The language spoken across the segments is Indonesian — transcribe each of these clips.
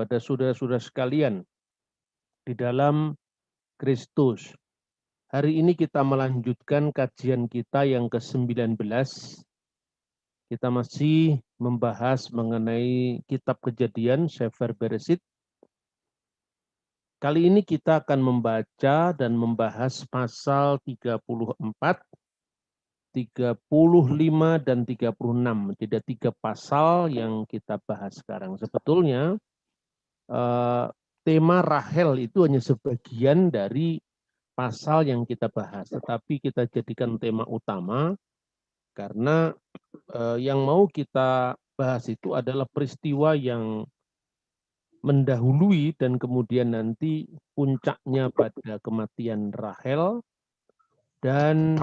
kepada saudara-saudara sekalian di dalam Kristus. Hari ini kita melanjutkan kajian kita yang ke-19. Kita masih membahas mengenai kitab Kejadian, Sefer Bereshit. Kali ini kita akan membaca dan membahas pasal 34, 35, dan 36. Jadi ada 3 pasal yang kita bahas sekarang. Sebetulnya tema Rahel itu hanya sebagian dari pasal yang kita bahas. Tetapi kita jadikan tema utama karena yang mau kita bahas itu adalah peristiwa yang mendahului dan kemudian nanti puncaknya pada kematian Rahel dan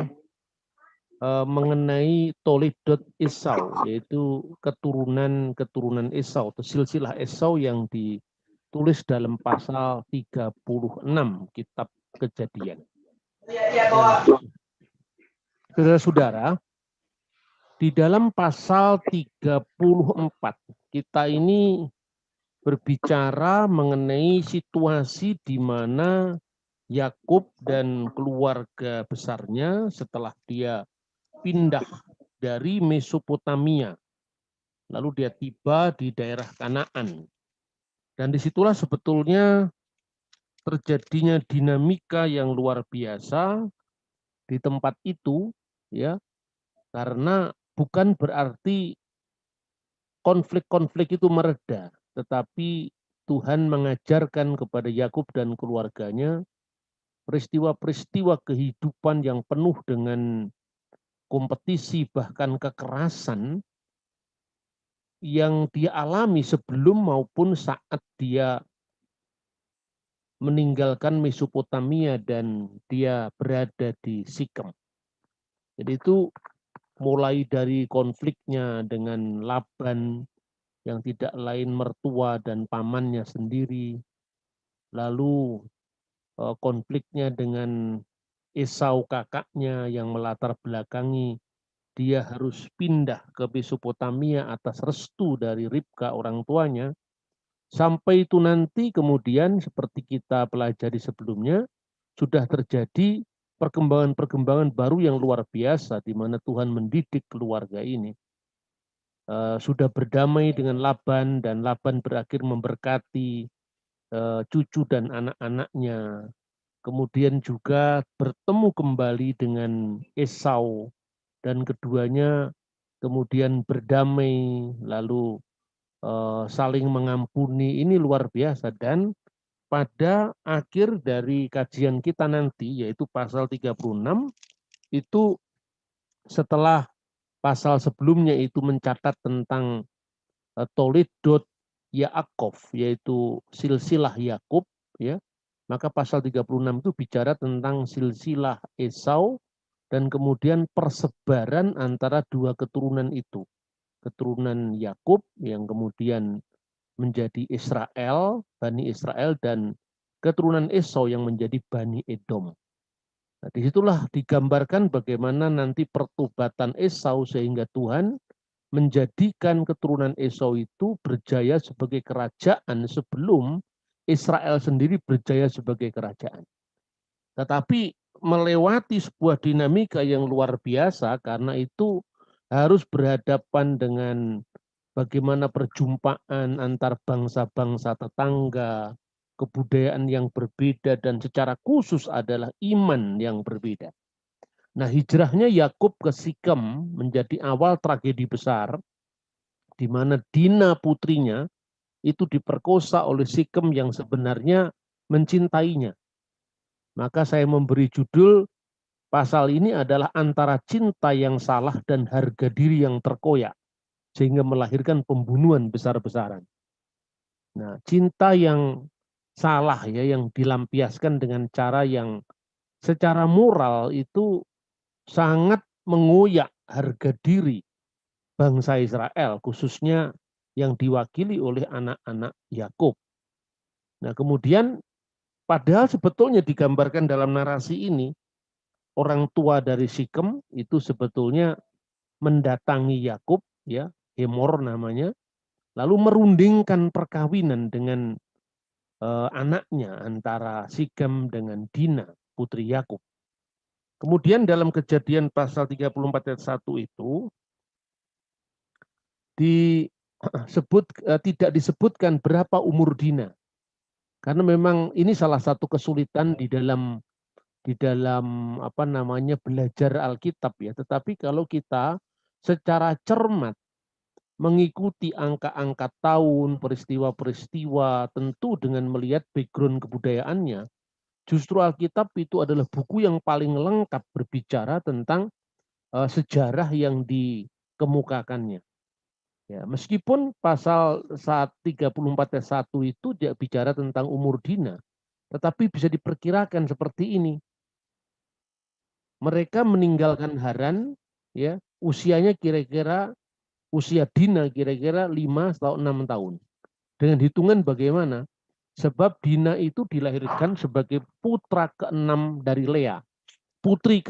mengenai Toledot Esau, yaitu keturunan Esau atau silsilah Esau yang ditulis dalam pasal 36 kitab Kejadian. Saudara-saudara, di dalam pasal 34 kita ini berbicara mengenai situasi di mana Yakub dan keluarga besarnya setelah dia pindah dari Mesopotamia, lalu dia tiba di daerah Kanaan. Dan disitulah sebetulnya terjadinya dinamika yang luar biasa di tempat itu, ya, karena bukan berarti konflik-konflik itu mereda, tetapi Tuhan mengajarkan kepada Yakub dan keluarganya peristiwa-peristiwa kehidupan yang penuh dengan kompetisi bahkan kekerasan yang dia alami sebelum maupun saat dia meninggalkan Mesopotamia dan dia berada di Sikem. Jadi itu mulai dari konfliknya dengan Laban yang tidak lain mertua dan pamannya sendiri, lalu konfliknya dengan Esau kakaknya yang melatar belakangi dia harus pindah ke Mesopotamia atas restu dari Ribka orang tuanya, sampai itu nanti kemudian seperti kita pelajari sebelumnya, sudah terjadi perkembangan-perkembangan baru yang luar biasa di mana Tuhan mendidik keluarga ini. Sudah berdamai dengan Laban dan Laban berakhir memberkati cucu dan anak-anaknya. Kemudian juga bertemu kembali dengan Esau dan keduanya kemudian berdamai lalu saling mengampuni. Ini luar biasa. Dan pada akhir dari kajian kita nanti yaitu pasal 36 itu setelah pasal sebelumnya itu mencatat tentang Toledot Yaakov, yaitu silsilah Yakub, ya. Maka pasal 36 itu bicara tentang silsilah Esau dan kemudian persebaran antara dua keturunan itu. Keturunan Yakub yang kemudian menjadi Israel, Bani Israel, dan keturunan Esau yang menjadi Bani Edom. Nah, disitulah digambarkan bagaimana nanti pertobatan Esau sehingga Tuhan menjadikan keturunan Esau itu berjaya sebagai kerajaan sebelum Israel sendiri berjaya sebagai kerajaan. Tetapi melewati sebuah dinamika yang luar biasa karena itu harus berhadapan dengan bagaimana perjumpaan antar bangsa-bangsa tetangga, kebudayaan yang berbeda dan secara khusus adalah iman yang berbeda. Nah, hijrahnya Yakub ke Sikem menjadi awal tragedi besar di mana Dina putrinya itu diperkosa oleh Sikem yang sebenarnya mencintainya. Maka saya memberi judul pasal ini adalah antara cinta yang salah dan harga diri yang terkoyak, sehingga melahirkan pembunuhan besar-besaran. Nah, cinta yang salah ya, yang dilampiaskan dengan cara yang secara moral itu sangat mengoyak harga diri bangsa Israel, khususnya yang diwakili oleh anak-anak Yakub. Nah, kemudian padahal sebetulnya digambarkan dalam narasi ini, orang tua dari Sikem itu sebetulnya mendatangi Yakub, ya, Hemor namanya, lalu merundingkan perkawinan dengan anaknya antara Sikem dengan Dina, putri Yakub. Kemudian dalam Kejadian pasal 34 ayat 1 itu tidak disebutkan berapa umur Dina. Karena memang ini salah satu kesulitan di dalam belajar Alkitab ya. Tetapi kalau kita secara cermat mengikuti angka-angka tahun, peristiwa-peristiwa, tentu dengan melihat background kebudayaannya, justru Alkitab itu adalah buku yang paling lengkap berbicara tentang sejarah yang dikemukakannya. Ya, meskipun pasal 34 ayat 1 itu dia bicara tentang umur Dina, tetapi bisa diperkirakan seperti ini. Mereka meninggalkan Haran, ya, usianya kira-kira usia Dina kira-kira 5 atau 6 tahun. Dengan hitungan bagaimana? Sebab Dina itu dilahirkan sebagai putra ke-6 dari Lea. Putri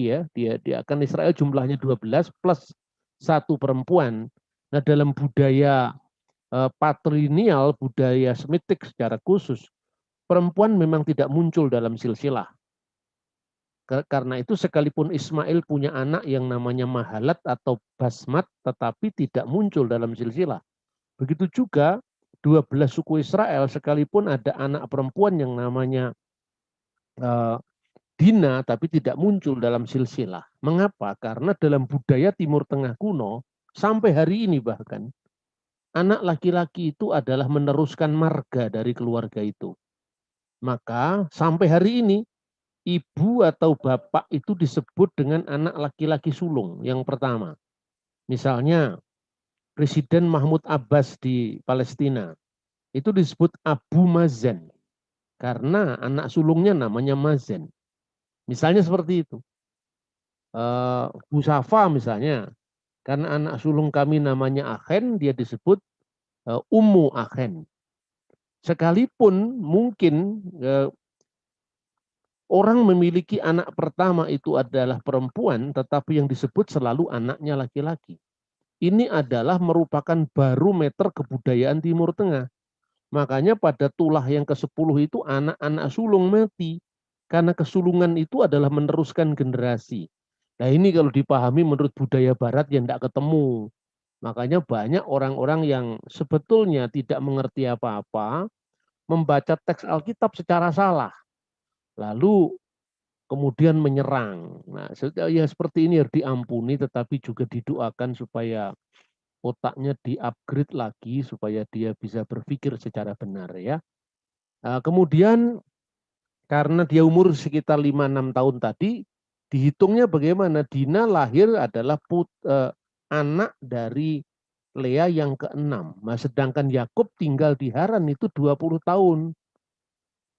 ya, dia akan Israel jumlahnya 12 plus 1 perempuan. Nah, dalam budaya patrilineal, budaya Semitik secara khusus, perempuan memang tidak muncul dalam silsilah. Karena itu sekalipun Ismail punya anak yang namanya Mahalat atau Basmat, tetapi tidak muncul dalam silsilah. Begitu juga 12 suku Israel, sekalipun ada anak perempuan yang namanya Dina, tapi tidak muncul dalam silsilah. Mengapa? Karena dalam budaya Timur Tengah kuno, sampai hari ini bahkan, anak laki-laki itu adalah meneruskan marga dari keluarga itu. Maka sampai hari ini, ibu atau bapak itu disebut dengan anak laki-laki sulung yang pertama. Misalnya, Presiden Mahmud Abbas di Palestina, itu disebut Abu Mazen, karena anak sulungnya namanya Mazen. Misalnya seperti itu. Bu Safa misalnya, karena anak sulung kami namanya Akhen, dia disebut Ummu Akhen. Sekalipun mungkin orang memiliki anak pertama itu adalah perempuan, tetapi yang disebut selalu anaknya laki-laki. Ini adalah merupakan barometer kebudayaan Timur Tengah. Makanya pada tulah yang ke-10 itu anak-anak sulung mati. Karena kesulungan itu adalah meneruskan generasi. Nah ini kalau dipahami menurut budaya barat yang tidak ketemu. Makanya banyak orang-orang yang sebetulnya tidak mengerti apa-apa, membaca teks Alkitab secara salah. Lalu kemudian menyerang. Nah, ya seperti ini harus diampuni, tetapi juga didoakan supaya otaknya di-upgrade lagi, supaya dia bisa berpikir secara benar ya. Kemudian karena dia umur sekitar 5-6 tahun tadi, dihitungnya bagaimana? Dina lahir adalah anak dari Lea yang ke-6. Nah, sedangkan Yakub tinggal di Haran itu 20 tahun.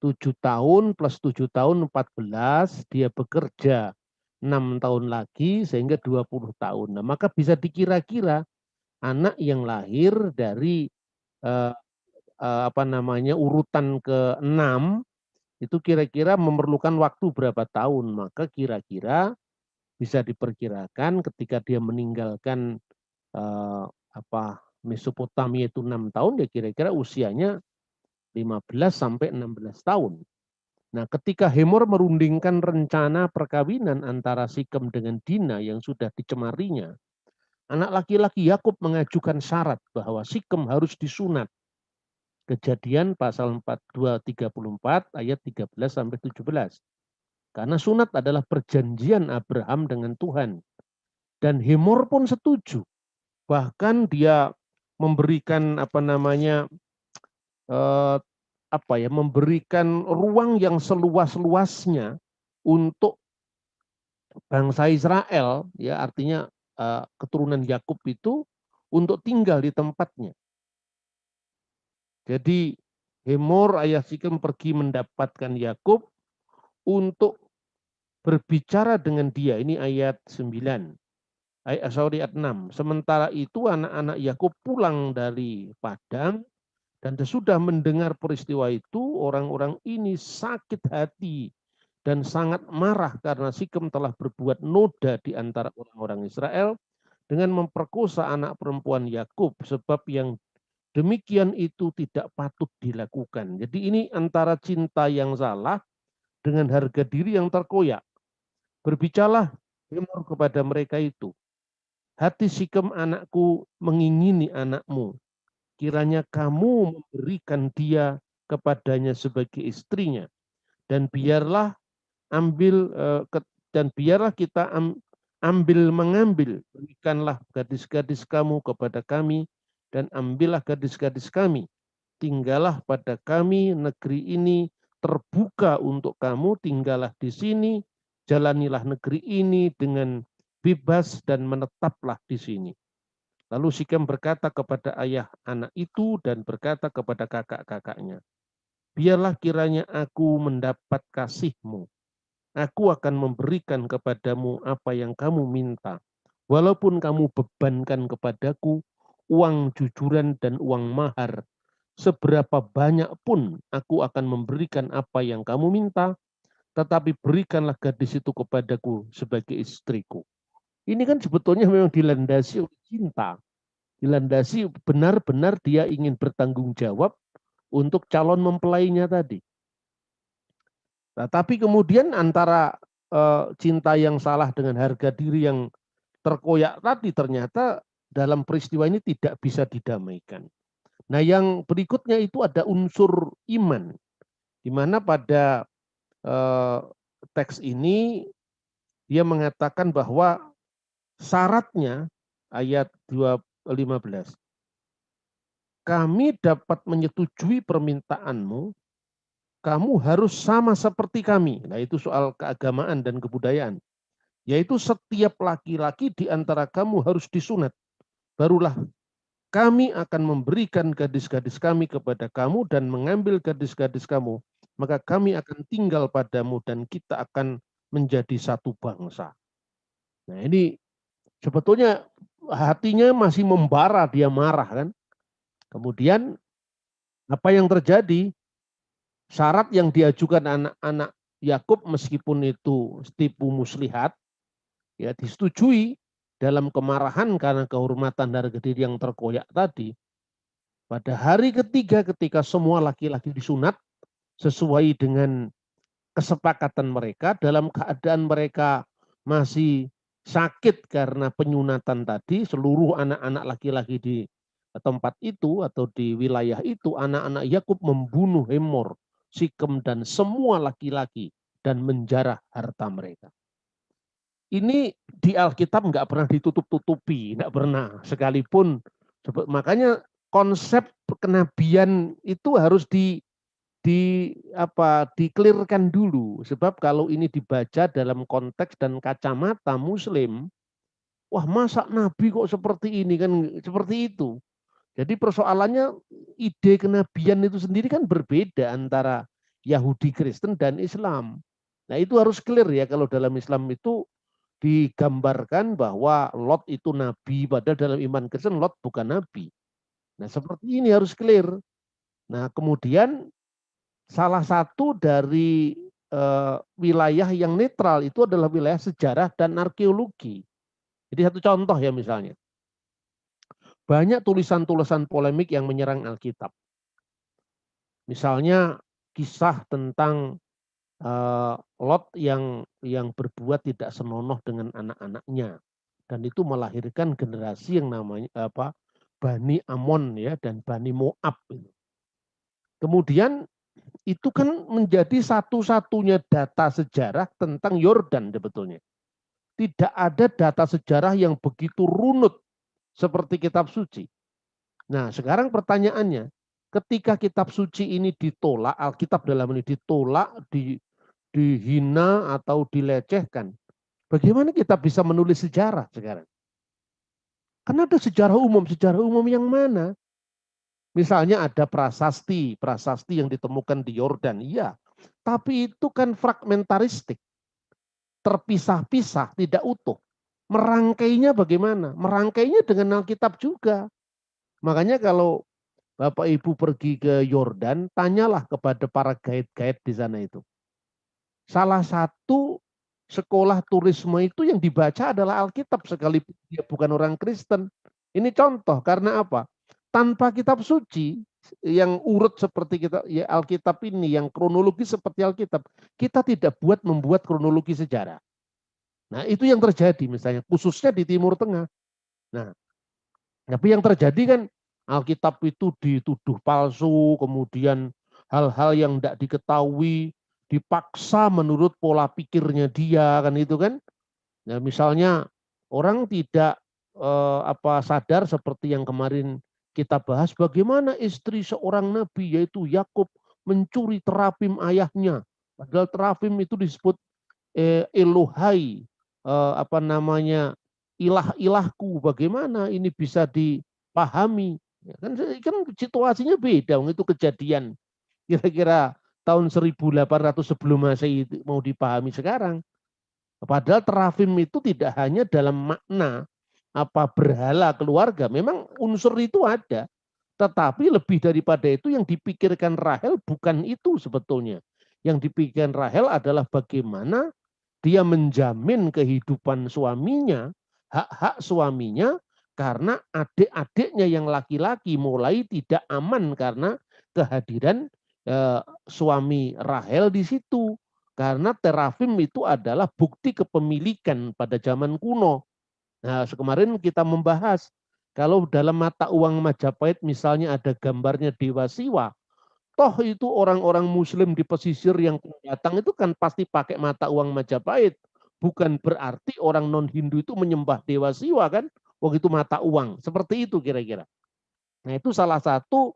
7 tahun plus 7 tahun 14, dia bekerja 6 tahun lagi sehingga 20 tahun. Nah, maka bisa dikira-kira anak yang lahir dari urutan ke-6 itu kira-kira memerlukan waktu berapa tahun. Maka kira-kira bisa diperkirakan ketika dia meninggalkan Mesopotamia itu 6 tahun, ya kira-kira usianya 15 sampai 16 tahun. Nah, ketika Hemor merundingkan rencana perkawinan antara Sikem dengan Dina yang sudah dicemarinya, anak laki-laki Yakub mengajukan syarat bahwa Sikem harus disunat. Kejadian pasal 234 ayat 13 sampai 17. Karena sunat adalah perjanjian Abraham dengan Tuhan. Dan Hemor pun setuju. Bahkan dia memberikan memberikan ruang yang seluas-luasnya untuk bangsa Israel, ya artinya keturunan Yakub itu untuk tinggal di tempatnya. Jadi Hemor ayah Sikem pergi mendapatkan Yakub untuk berbicara dengan dia. Ini ayat 9. Ayat 6. Sementara itu anak-anak Yakub pulang dari Padang, dan sesudah mendengar peristiwa itu, orang-orang ini sakit hati dan sangat marah karena Sikem telah berbuat noda di antara orang-orang Israel dengan memperkosa anak perempuan Yakub, sebab yang demikian itu tidak patut dilakukan. Jadi ini antara cinta yang salah dengan harga diri yang terkoyak. Berbicaralah Hemor kepada mereka itu. Hati Sikem anakku mengingini anakmu. Kiranya kamu memberikan dia kepadanya sebagai istrinya. Dan biarlah ambil dan biarlah kita mengambil, berikanlah gadis-gadis kamu kepada kami dan ambillah gadis-gadis kami. Tinggallah pada kami, negeri ini terbuka untuk kamu, tinggallah di sini, jalanilah negeri ini dengan bebas dan menetaplah di sini. Lalu Sikem berkata kepada ayah anak itu dan berkata kepada kakak-kakaknya, biarlah kiranya aku mendapat kasihmu. Aku akan memberikan kepadamu apa yang kamu minta. Walaupun kamu bebankan kepadaku uang jujuran dan uang mahar, seberapa banyak pun aku akan memberikan apa yang kamu minta, tetapi berikanlah gadis itu kepadaku sebagai istriku. Ini kan sebetulnya memang dilandasi oleh cinta. Dilandasi benar-benar dia ingin bertanggung jawab untuk calon mempelainya tadi. Nah, tapi kemudian antara cinta yang salah dengan harga diri yang terkoyak tadi ternyata dalam peristiwa ini tidak bisa didamaikan. Nah, yang berikutnya itu ada unsur iman, di mana pada teks ini dia mengatakan bahwa syaratnya ayat 15, kami dapat menyetujui permintaanmu, kamu harus sama seperti kami. Nah, itu soal keagamaan dan kebudayaan. Yaitu setiap laki-laki di antara kamu harus disunat. Barulah kami akan memberikan gadis-gadis kami kepada kamu dan mengambil gadis-gadis kamu. Maka kami akan tinggal padamu dan kita akan menjadi satu bangsa. Nah, ini sebetulnya hatinya masih membara, dia marah kan. Kemudian apa yang terjadi? Syarat yang diajukan anak-anak Yakub meskipun itu tipu muslihat, ya disetujui dalam kemarahan karena kehormatan harga diri yang terkoyak tadi. Pada hari ketiga ketika semua laki-laki disunat sesuai dengan kesepakatan mereka, dalam keadaan mereka masih sakit karena penyunatan tadi, seluruh anak-anak laki-laki di tempat itu atau di wilayah itu, anak-anak Yakub membunuh Hemor, Sikem dan semua laki-laki dan menjarah harta mereka. Ini di Alkitab nggak pernah ditutup-tutupi, nggak pernah. Sekalipun, makanya konsep kenabian itu harus dikelirkan dulu. Sebab kalau ini dibaca dalam konteks dan kacamata Muslim, wah masa Nabi kok seperti ini kan, seperti itu. Jadi persoalannya ide kenabian itu sendiri kan berbeda antara Yahudi Kristen dan Islam. Nah itu harus clear ya, kalau dalam Islam itu digambarkan bahwa Lot itu nabi, padahal dalam iman Kristen Lot bukan nabi. Nah seperti ini harus clear. Nah kemudian salah satu dari wilayah yang netral itu adalah wilayah sejarah dan arkeologi. Jadi satu contoh ya misalnya, banyak tulisan-tulisan polemik yang menyerang Alkitab. Misalnya kisah tentang Lot yang berbuat tidak senonoh dengan anak-anaknya, dan itu melahirkan generasi yang namanya Bani Amon ya dan Bani Moab. Kemudian itu kan menjadi satu-satunya data sejarah tentang Yordan sebetulnya. Tidak ada data sejarah yang begitu runut seperti kitab suci. Nah, sekarang pertanyaannya, ketika kitab suci ini ditolak, Alkitab dalam ini ditolak, dihina atau dilecehkan, bagaimana kita bisa menulis sejarah sekarang? Karena ada sejarah umum yang mana? Misalnya ada prasasti yang ditemukan di Yordan, iya. Tapi itu kan fragmentaristik, terpisah-pisah, tidak utuh. Merangkainya bagaimana? Merangkainya dengan Alkitab juga. Makanya kalau Bapak Ibu pergi ke Yordan, tanyalah kepada para guide-guide di sana itu. Salah satu sekolah turisme itu yang dibaca adalah Alkitab sekalipun dia bukan orang Kristen. Ini contoh karena apa? Tanpa kitab suci yang urut seperti kita ya Alkitab ini, yang kronologis seperti Alkitab, kita tidak membuat kronologi sejarah. Nah, itu yang terjadi misalnya khususnya di Timur Tengah. Nah, tapi yang terjadi kan Alkitab itu dituduh palsu, kemudian hal-hal yang tidak diketahui dipaksa menurut pola pikirnya dia kan itu kan. Nah, misalnya orang tidak sadar seperti yang kemarin kita bahas bagaimana istri seorang nabi yaitu Yakub mencuri terafim ayahnya. Padahal terafim itu disebut Elohai, ilah-ilahku. Bagaimana ini bisa dipahami? Ya, kan situasinya beda, itu kejadian kira-kira tahun 1800 sebelum Masehi mau dipahami sekarang. Padahal terafim itu tidak hanya dalam makna berhala keluarga, memang unsur itu ada, tetapi lebih daripada itu yang dipikirkan Rahel bukan itu sebetulnya. Yang dipikirkan Rahel adalah bagaimana dia menjamin kehidupan suaminya, hak-hak suaminya, karena adik-adiknya yang laki-laki mulai tidak aman karena kehadiran suami Rahel di situ. Karena terafim itu adalah bukti kepemilikan pada zaman kuno. Nah, kemarin kita membahas, kalau dalam mata uang Majapahit misalnya ada gambarnya Dewa Siwa, toh itu orang-orang Muslim di pesisir yang datang itu kan pasti pakai mata uang Majapahit. Bukan berarti orang non-Hindu itu menyembah Dewa Siwa kan, begitu mata uang. Seperti itu kira-kira. Nah, itu salah satu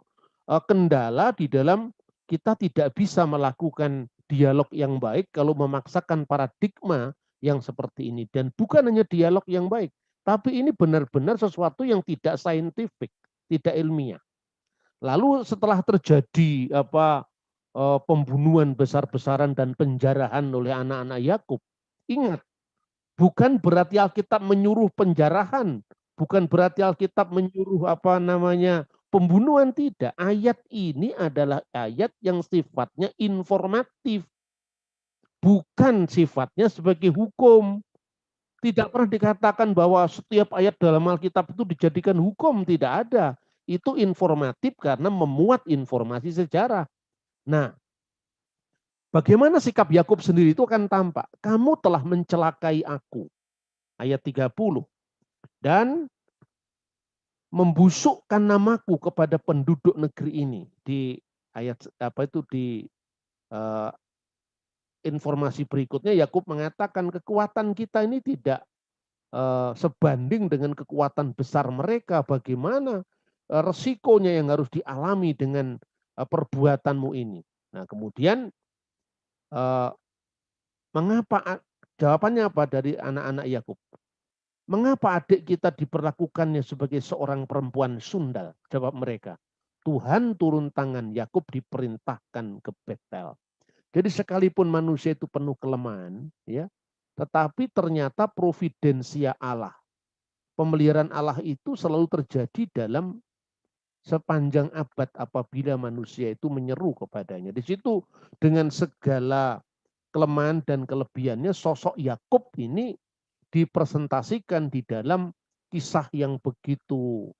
kendala di dalam kita tidak bisa melakukan dialog yang baik kalau memaksakan paradigma yang seperti ini. Dan bukan hanya dialog yang baik, tapi ini benar-benar sesuatu yang tidak saintifik, tidak ilmiah. Lalu setelah terjadi pembunuhan besar-besaran dan penjarahan oleh anak-anak Yakub, ingat, bukan berarti Alkitab menyuruh penjarahan, bukan berarti Alkitab menyuruh pembunuhan, tidak. Ayat ini adalah ayat yang sifatnya informatif, bukan sifatnya sebagai hukum. Tidak pernah dikatakan bahwa setiap ayat dalam Alkitab itu dijadikan hukum, tidak ada. Itu informatif karena memuat informasi sejarah. Nah, bagaimana sikap Yakub sendiri itu akan tampak. Kamu telah mencelakai aku. Ayat 30. Dan membusukkan namaku kepada penduduk negeri ini. Di ayat di informasi berikutnya Yakub mengatakan kekuatan kita ini tidak sebanding dengan kekuatan besar mereka. Bagaimana resikonya yang harus dialami dengan perbuatanmu ini. Nah, kemudian mengapa, jawabannya apa dari anak-anak Yakub? Mengapa adik kita diperlakukannya sebagai seorang perempuan sundal? Jawab mereka, Tuhan turun tangan, Yakub diperintahkan ke Betel. Jadi sekalipun manusia itu penuh kelemahan, ya, tetapi ternyata providensia Allah, pemeliharaan Allah itu selalu terjadi dalam sepanjang abad apabila manusia itu menyeru kepadanya. Di situ dengan segala kelemahan dan kelebihannya, sosok Yakub ini dipresentasikan di dalam kisah yang begitu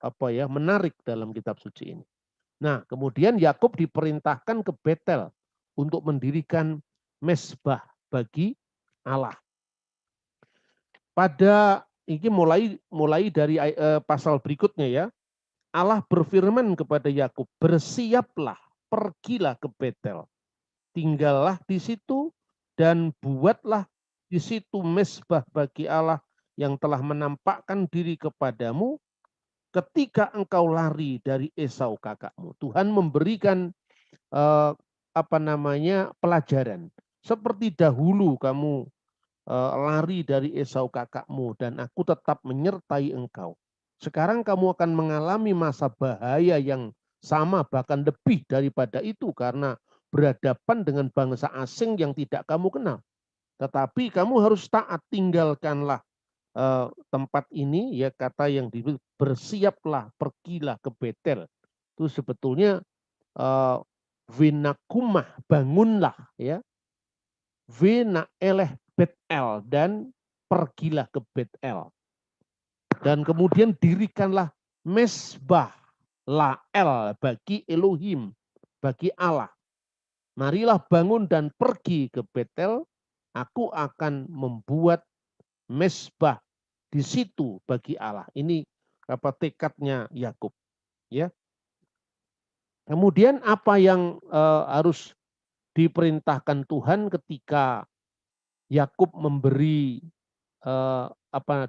menarik dalam kitab suci ini. Nah, kemudian Yakub diperintahkan ke Betel untuk mendirikan mezbah bagi Allah. Pada ini mulai dari pasal berikutnya ya. Allah berfirman kepada Yakub, bersiaplah, pergilah ke Betel. Tinggallah di situ dan buatlah di situ mezbah bagi Allah yang telah menampakkan diri kepadamu ketika engkau lari dari Esau kakakmu. Tuhan memberikan pelajaran. Seperti dahulu kamu lari dari Esau kakakmu dan aku tetap menyertai engkau. Sekarang kamu akan mengalami masa bahaya yang sama bahkan lebih daripada itu karena berhadapan dengan bangsa asing yang tidak kamu kenal. Tetapi kamu harus taat, tinggalkanlah tempat ini, ya kata yang disebut bersiaplah, pergilah ke Betel. Itu sebetulnya vinakumah, bangunlah ya. Vina eleh Bet-El dan pergilah ke Bet-El. Dan kemudian dirikanlah mesbah Lael bagi Elohim, bagi Allah. Marilah bangun dan pergi ke Betel, aku akan membuat mesbah di situ bagi Allah. Ini apa tekadnya Yakub, ya. Kemudian apa yang harus diperintahkan Tuhan ketika Yakub memberi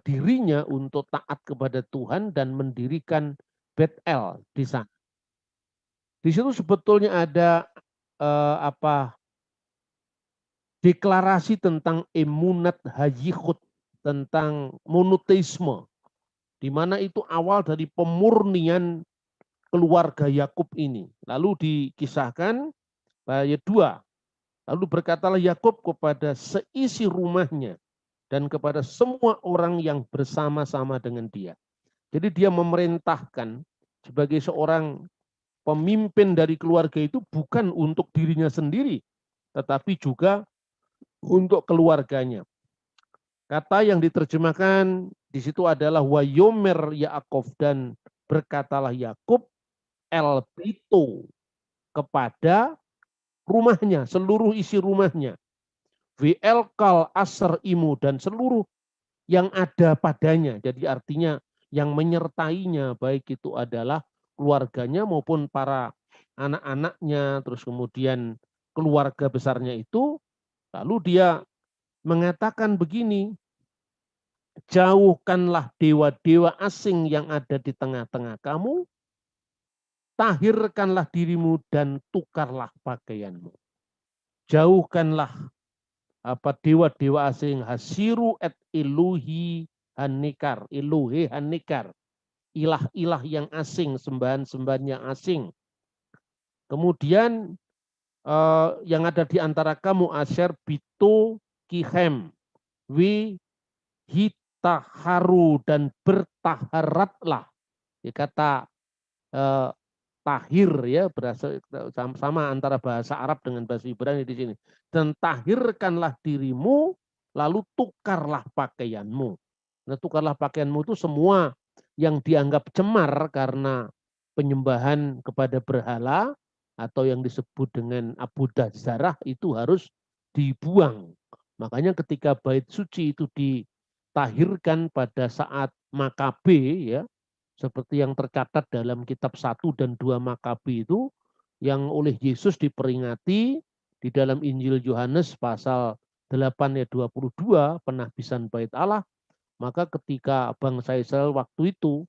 dirinya untuk taat kepada Tuhan dan mendirikan Bet-El di sana. Di situ sebetulnya ada deklarasi tentang emunat hayikhut, tentang monoteisme, di mana itu awal dari pemurnian keluarga Yakub ini. Lalu dikisahkan ayat 2. Lalu berkatalah Yakub kepada seisi rumahnya dan kepada semua orang yang bersama-sama dengan dia. Jadi dia memerintahkan sebagai seorang pemimpin dari keluarga itu bukan untuk dirinya sendiri, tetapi juga untuk keluarganya. Kata yang diterjemahkan di situ adalah Wayomer Yaakov, dan berkatalah Yakub el Bito kepada rumahnya, seluruh isi rumahnya. VL kal asar imu, dan seluruh yang ada padanya. Jadi artinya yang menyertainya, baik itu adalah keluarganya maupun para anak-anaknya, terus kemudian keluarga besarnya itu. Lalu dia mengatakan begini, jauhkanlah dewa-dewa asing yang ada di tengah-tengah kamu, tahirkanlah dirimu dan tukarlah pakaianmu. Jauhkanlah dewa-dewa asing, hasiru et iluhi hanikar, iluhe hanikar, ilah-ilah yang asing, sembahan-sembahan yang asing. Kemudian yang ada di antara kamu asher bito kihem wi hitaharu, dan bertaharatlah. Ya, kata tahir ya berasal sama antara bahasa Arab dengan bahasa Ibrani di sini. Dan tahirkanlah dirimu, lalu tukarlah pakaianmu. Nah, tukarlah pakaianmu itu semua yang dianggap cemar karena penyembahan kepada berhala atau yang disebut dengan abudah zarah itu harus dibuang. Makanya ketika bait suci itu ditahirkan pada saat Makabe, ya, seperti yang tercatat dalam kitab 1 dan 2 Makabi itu, yang oleh Yesus diperingati di dalam Injil Yohanes pasal 8 ayat 22, penahbisan bait Allah. Maka ketika bangsa Israel waktu itu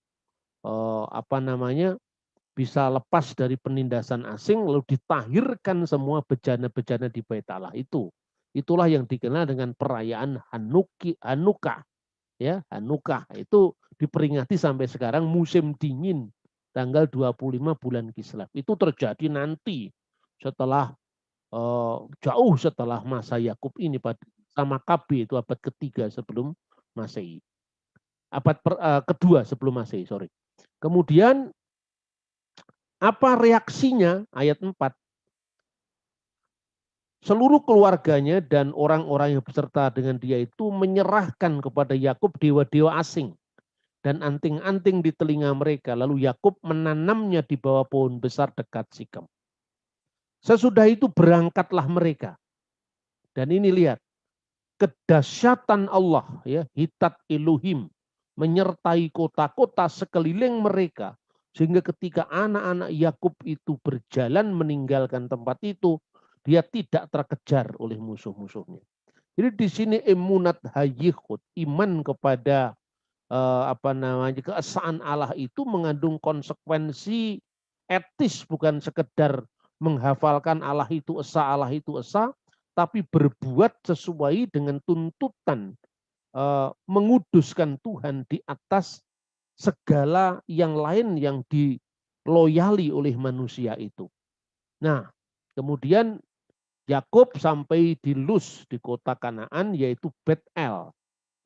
bisa lepas dari penindasan asing, lalu ditahirkan semua bejana-bejana di bait Allah itu. Itulah yang dikenal dengan perayaan Hanukkah. Ya, Hanukkah itu diperingati sampai sekarang musim dingin tanggal 25 bulan Kislev. Itu terjadi nanti setelah jauh setelah masa Yakub ini, pada sama KB itu abad ketiga sebelum Masehi. Kedua sebelum Masehi, sorry. Kemudian apa reaksinya? Ayat 4. Seluruh keluarganya dan orang-orang yang beserta dengan dia itu menyerahkan kepada Yakub dewa-dewa asing dan anting-anting di telinga mereka. Lalu Yakub menanamnya di bawah pohon besar dekat Sikem. Sesudah itu berangkatlah mereka. Dan ini lihat, kedahsyatan Allah, ya, hitat Elohim, menyertai kota-kota sekeliling mereka. Sehingga ketika anak-anak Yakub itu berjalan meninggalkan tempat itu, dia tidak terkejar oleh musuh-musuhnya. Jadi di sini emunat hayikhut, iman kepada keesaan Allah itu mengandung konsekuensi etis, bukan sekedar menghafalkan Allah itu esa, tapi berbuat sesuai dengan tuntutan menguduskan Tuhan di atas segala yang lain yang diloyali oleh manusia itu. Nah, kemudian Yakub sampai di Luz, di kota Kanaan, yaitu Bet-El.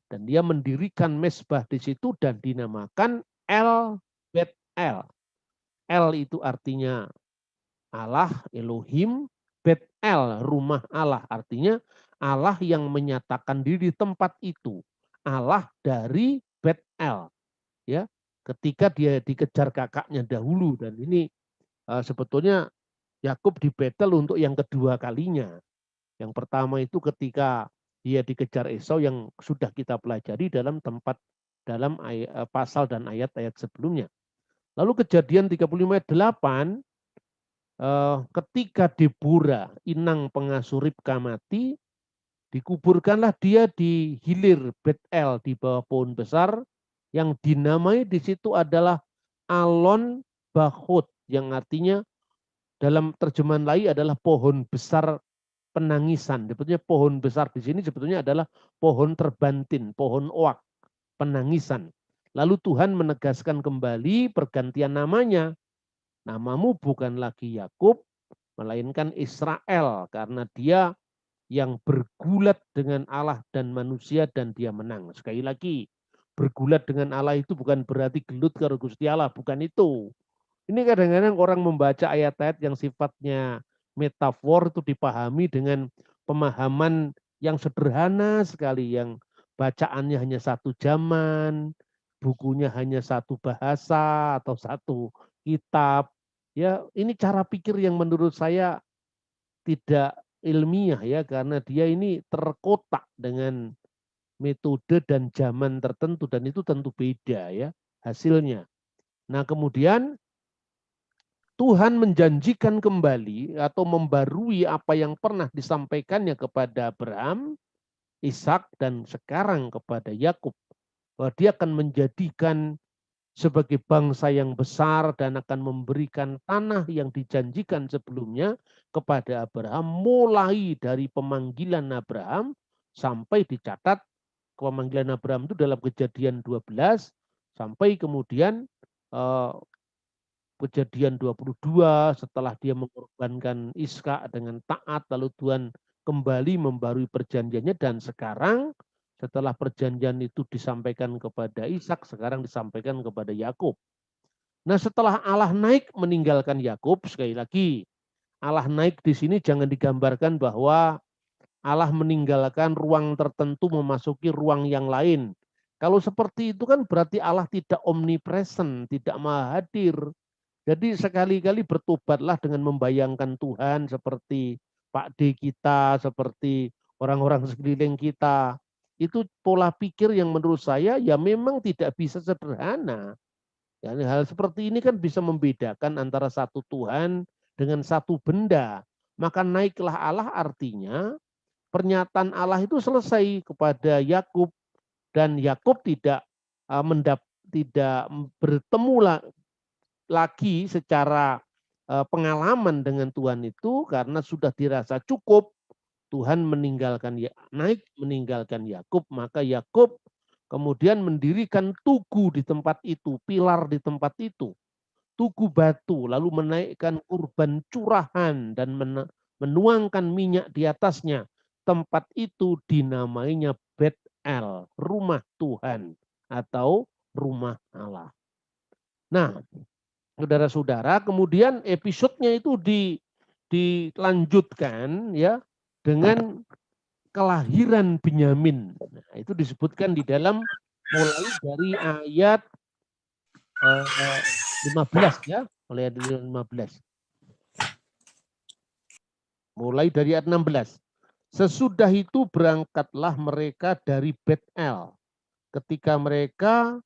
Dan dia mendirikan mesbah di situ dan dinamakan El Bet-El. El itu artinya Allah, Elohim. Bet-El, rumah Allah, artinya Allah yang menyatakan diri di tempat itu. Allah dari Bet-El. Ya, ketika dia dikejar kakaknya dahulu, dan ini sebetulnya Yakub di Betel untuk yang kedua kalinya. Yang pertama itu ketika dia dikejar Esau yang sudah kita pelajari dalam pasal dan ayat-ayat sebelumnya. Lalu Kejadian 35 ayat 8, ketika Deborah, inang pengasuh Ribka mati, dikuburkanlah dia di hilir Bet-El di bawah pohon besar yang dinamai di situ adalah Alon Bahut, yang artinya dalam terjemahan lain adalah pohon besar penangisan. Sebetulnya pohon besar di sini sebetulnya adalah pohon terbantin, pohon oak, penangisan. Lalu Tuhan menegaskan kembali pergantian namanya. Namamu bukan lagi Yakub, melainkan Israel, karena dia yang bergulat dengan Allah dan manusia dan dia menang. Sekali lagi, bergulat dengan Allah itu bukan berarti gelut karo Gusti Allah, bukan itu. Ini kadang-kadang orang membaca ayat-ayat yang sifatnya metafor itu dipahami dengan pemahaman yang sederhana sekali, yang bacaannya hanya satu zaman, bukunya hanya satu bahasa atau satu kitab. Ya, ini cara pikir yang menurut saya tidak ilmiah ya, karena dia ini terkotak dengan metode dan zaman tertentu, dan itu tentu beda ya hasilnya. Nah, kemudian Tuhan menjanjikan kembali atau membarui apa yang pernah disampaikannya kepada Abraham, Ishak, dan sekarang kepada Yakub. Bahwa dia akan menjadikan sebagai bangsa yang besar dan akan memberikan tanah yang dijanjikan sebelumnya kepada Abraham, mulai dari pemanggilan Abraham sampai dicatat pemanggilan Abraham itu dalam Kejadian 12 sampai kemudian Kejadian 22 setelah dia mengorbankan Ishak dengan taat, lalu Tuhan kembali membarui perjanjiannya, dan sekarang setelah perjanjian itu disampaikan kepada Ishak, sekarang disampaikan kepada Yakub. Nah, setelah Allah naik meninggalkan Yakub, sekali lagi Allah naik di sini jangan digambarkan bahwa Allah meninggalkan ruang tertentu memasuki ruang yang lain. Kalau seperti itu kan berarti Allah tidak omnipresent, tidak maha hadir. Jadi sekali-kali bertobatlah dengan membayangkan Tuhan seperti Pak D kita, seperti orang-orang sekeliling kita. Itu pola pikir yang menurut saya ya memang tidak bisa sederhana. Ya, hal seperti ini kan bisa membedakan antara satu Tuhan dengan satu benda. Maka naiklah Allah artinya pernyataan Allah itu selesai kepada Yakub, dan Yakub tidak tidak bertemu lagi secara pengalaman dengan Tuhan itu karena sudah dirasa cukup. Tuhan naik meninggalkan Yakub, maka Yakub kemudian mendirikan tugu di tempat itu, pilar di tempat itu, tugu batu, lalu menaikkan kurban curahan dan menuangkan minyak di atasnya. Tempat itu dinamainya Bet-El, rumah Tuhan atau rumah Allah. Nah, saudara-saudara, kemudian episodenya itu dilanjutkan ya dengan kelahiran Benyamin. Nah, itu disebutkan di dalam mulai dari ayat 15 ya, mulai dari 15. Mulai dari ayat 16. Sesudah itu berangkatlah mereka dari Bet-El. Ketika mereka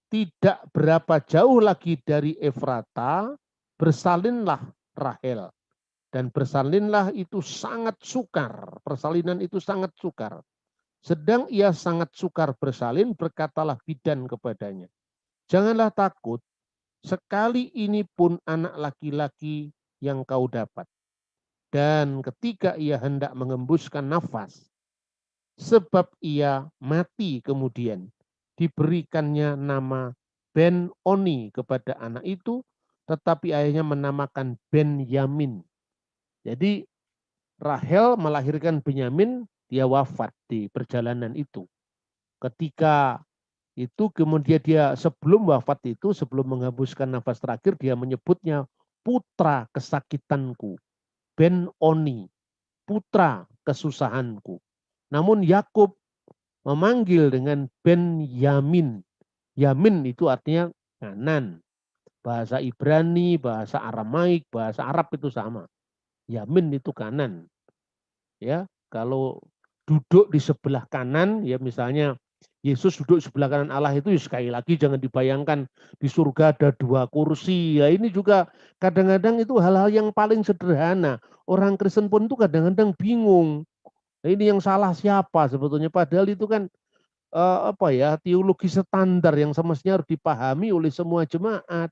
tidak berapa jauh lagi dari Efrata, bersalinlah Rahel. Dan bersalinlah itu sangat sukar. Persalinan itu sangat sukar. Sedang ia sangat sukar bersalin, berkatalah bidan kepadanya, janganlah takut, sekali ini pun anak laki-laki yang kau dapat. Dan ketika ia hendak mengembuskan nafas, sebab ia mati kemudian, diberikannya nama Ben-Oni kepada anak itu, tetapi ayahnya menamakan Ben-Yamin. Jadi Rahel melahirkan Benyamin, dia wafat di perjalanan itu. Ketika itu kemudian dia sebelum wafat itu, sebelum menghembuskan nafas terakhir, dia menyebutnya putra kesakitanku, Ben-Oni, putra kesusahanku. Namun Yakub memanggil dengan Ben-Yamin. Yamin itu artinya kanan. Bahasa Ibrani, bahasa Aramaik, bahasa Arab itu sama. Yamin itu kanan. Ya, kalau duduk di sebelah kanan, ya misalnya Yesus duduk sebelah kanan Allah itu, ya sekali lagi jangan dibayangkan di surga ada 2 kursi. Ya ini juga kadang-kadang itu hal-hal yang paling sederhana. Orang Kristen pun itu kadang-kadang bingung. Nah, ini yang salah siapa sebetulnya? Padahal itu kan teologi standar yang semestinya harus dipahami oleh semua jemaat.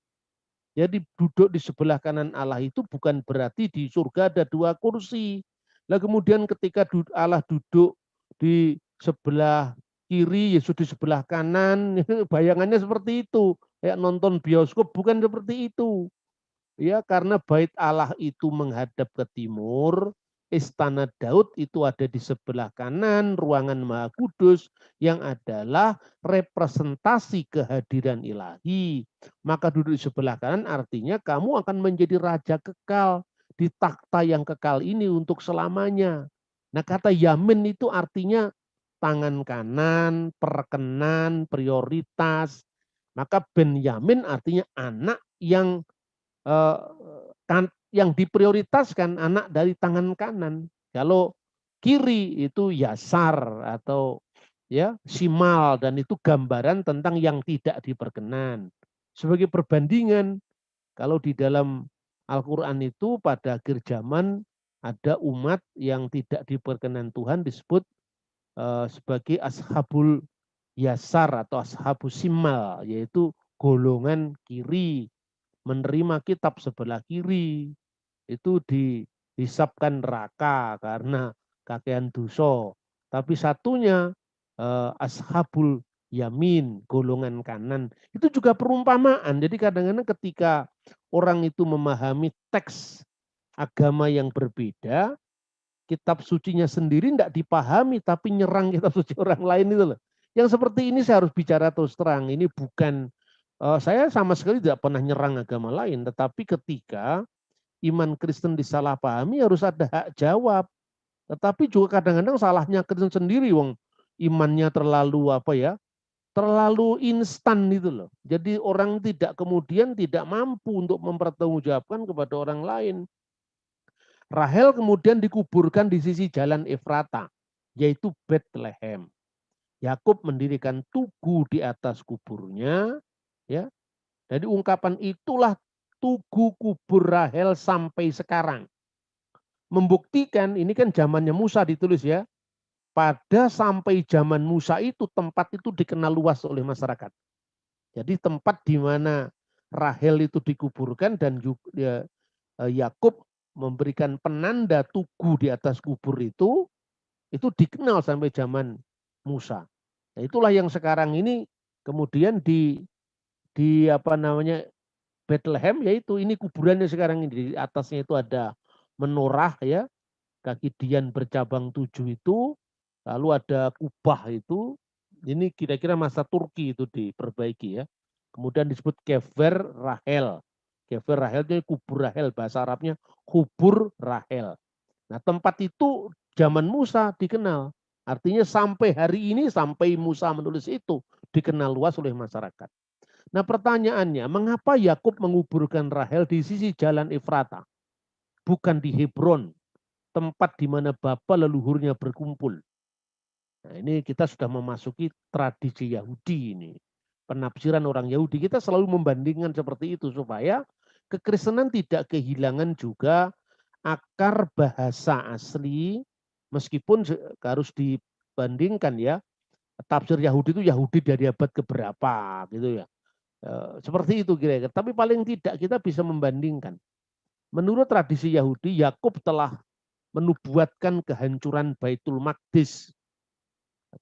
Jadi duduk di sebelah kanan Allah itu bukan berarti di surga ada 2 kursi. Lah kemudian ketika Allah duduk di sebelah kiri, Yesus di sebelah kanan, bayangannya seperti itu. Kayak nonton bioskop, bukan seperti itu. Ya, karena bait Allah itu menghadap ke timur, istana Daud itu ada di sebelah kanan, ruangan Maha Kudus yang adalah representasi kehadiran ilahi. Maka duduk di sebelah kanan artinya kamu akan menjadi raja kekal di takhta yang kekal ini untuk selamanya. Nah, kata yamin itu artinya tangan kanan, perkenan, prioritas. Maka Benyamin artinya anak yang yang diprioritaskan anak dari tangan kanan. Kalau kiri itu yasar atau ya simal, dan itu gambaran tentang yang tidak diperkenan. Sebagai perbandingan, kalau di dalam Al-Quran itu pada akhir zaman ada umat yang tidak diperkenan Tuhan disebut sebagai ashabul yasar atau ashabus simal, yaitu golongan kiri, menerima kitab sebelah kiri, itu dihisapkan neraka karena kakean dosa. Tapi satunya ashabul yamin, golongan kanan. Itu juga perumpamaan. Jadi kadang-kadang ketika orang itu memahami teks agama yang berbeda, kitab sucinya sendiri tidak dipahami, tapi nyerang kitab suci orang lain itu loh. Yang seperti ini saya harus bicara terus terang. Ini bukan saya sama sekali tidak pernah nyerang agama lain, tetapi ketika iman Kristen disalahpahami harus ada hak jawab. Tetapi juga kadang-kadang salahnya Kristen sendiri, wong imannya terlalu terlalu instan itu loh. Jadi orang kemudian tidak mampu untuk mempertanggungjawabkan kepada orang lain. Rahel kemudian dikuburkan di sisi jalan Efrata, yaitu Bethlehem. Yakub mendirikan tugu di atas kuburnya, ya. Jadi ungkapan itulah tugu kubur Rahel sampai sekarang. Membuktikan ini kan zamannya Musa ditulis ya. Pada sampai zaman Musa itu tempat itu dikenal luas oleh masyarakat. Jadi tempat di mana Rahel itu dikuburkan dan juga Yakub memberikan penanda tugu di atas kubur itu dikenal sampai zaman Musa. Nah, itulah yang sekarang ini kemudian di Bethlehem, yaitu ini kuburannya sekarang ini. Di atasnya itu ada menorah ya, kaki Dian bercabang 7 itu, lalu ada kubah itu. Ini kira-kira masa Turki itu diperbaiki ya. Kemudian disebut Kever Rahel. Kever Rahel itu kubur Rahel, bahasa Arabnya kubur Rahel. Nah, tempat itu zaman Musa dikenal. Artinya sampai hari ini, sampai Musa menulis itu, dikenal luas oleh masyarakat. Nah, pertanyaannya, mengapa Yakub menguburkan Rahel di sisi jalan Efrata, bukan di Hebron, tempat di mana bapa leluhurnya berkumpul? Nah, ini kita sudah memasuki tradisi Yahudi ini. Penafsiran orang Yahudi, kita selalu membandingkan seperti itu supaya kekristenan tidak kehilangan juga akar bahasa asli, meskipun harus dibandingkan ya. Tafsir Yahudi itu Yahudi dari abad keberapa gitu ya. Seperti itu kira-kira. Tapi paling tidak kita bisa membandingkan. Menurut tradisi Yahudi, Yakub telah menubuatkan kehancuran Baitul Maqdis,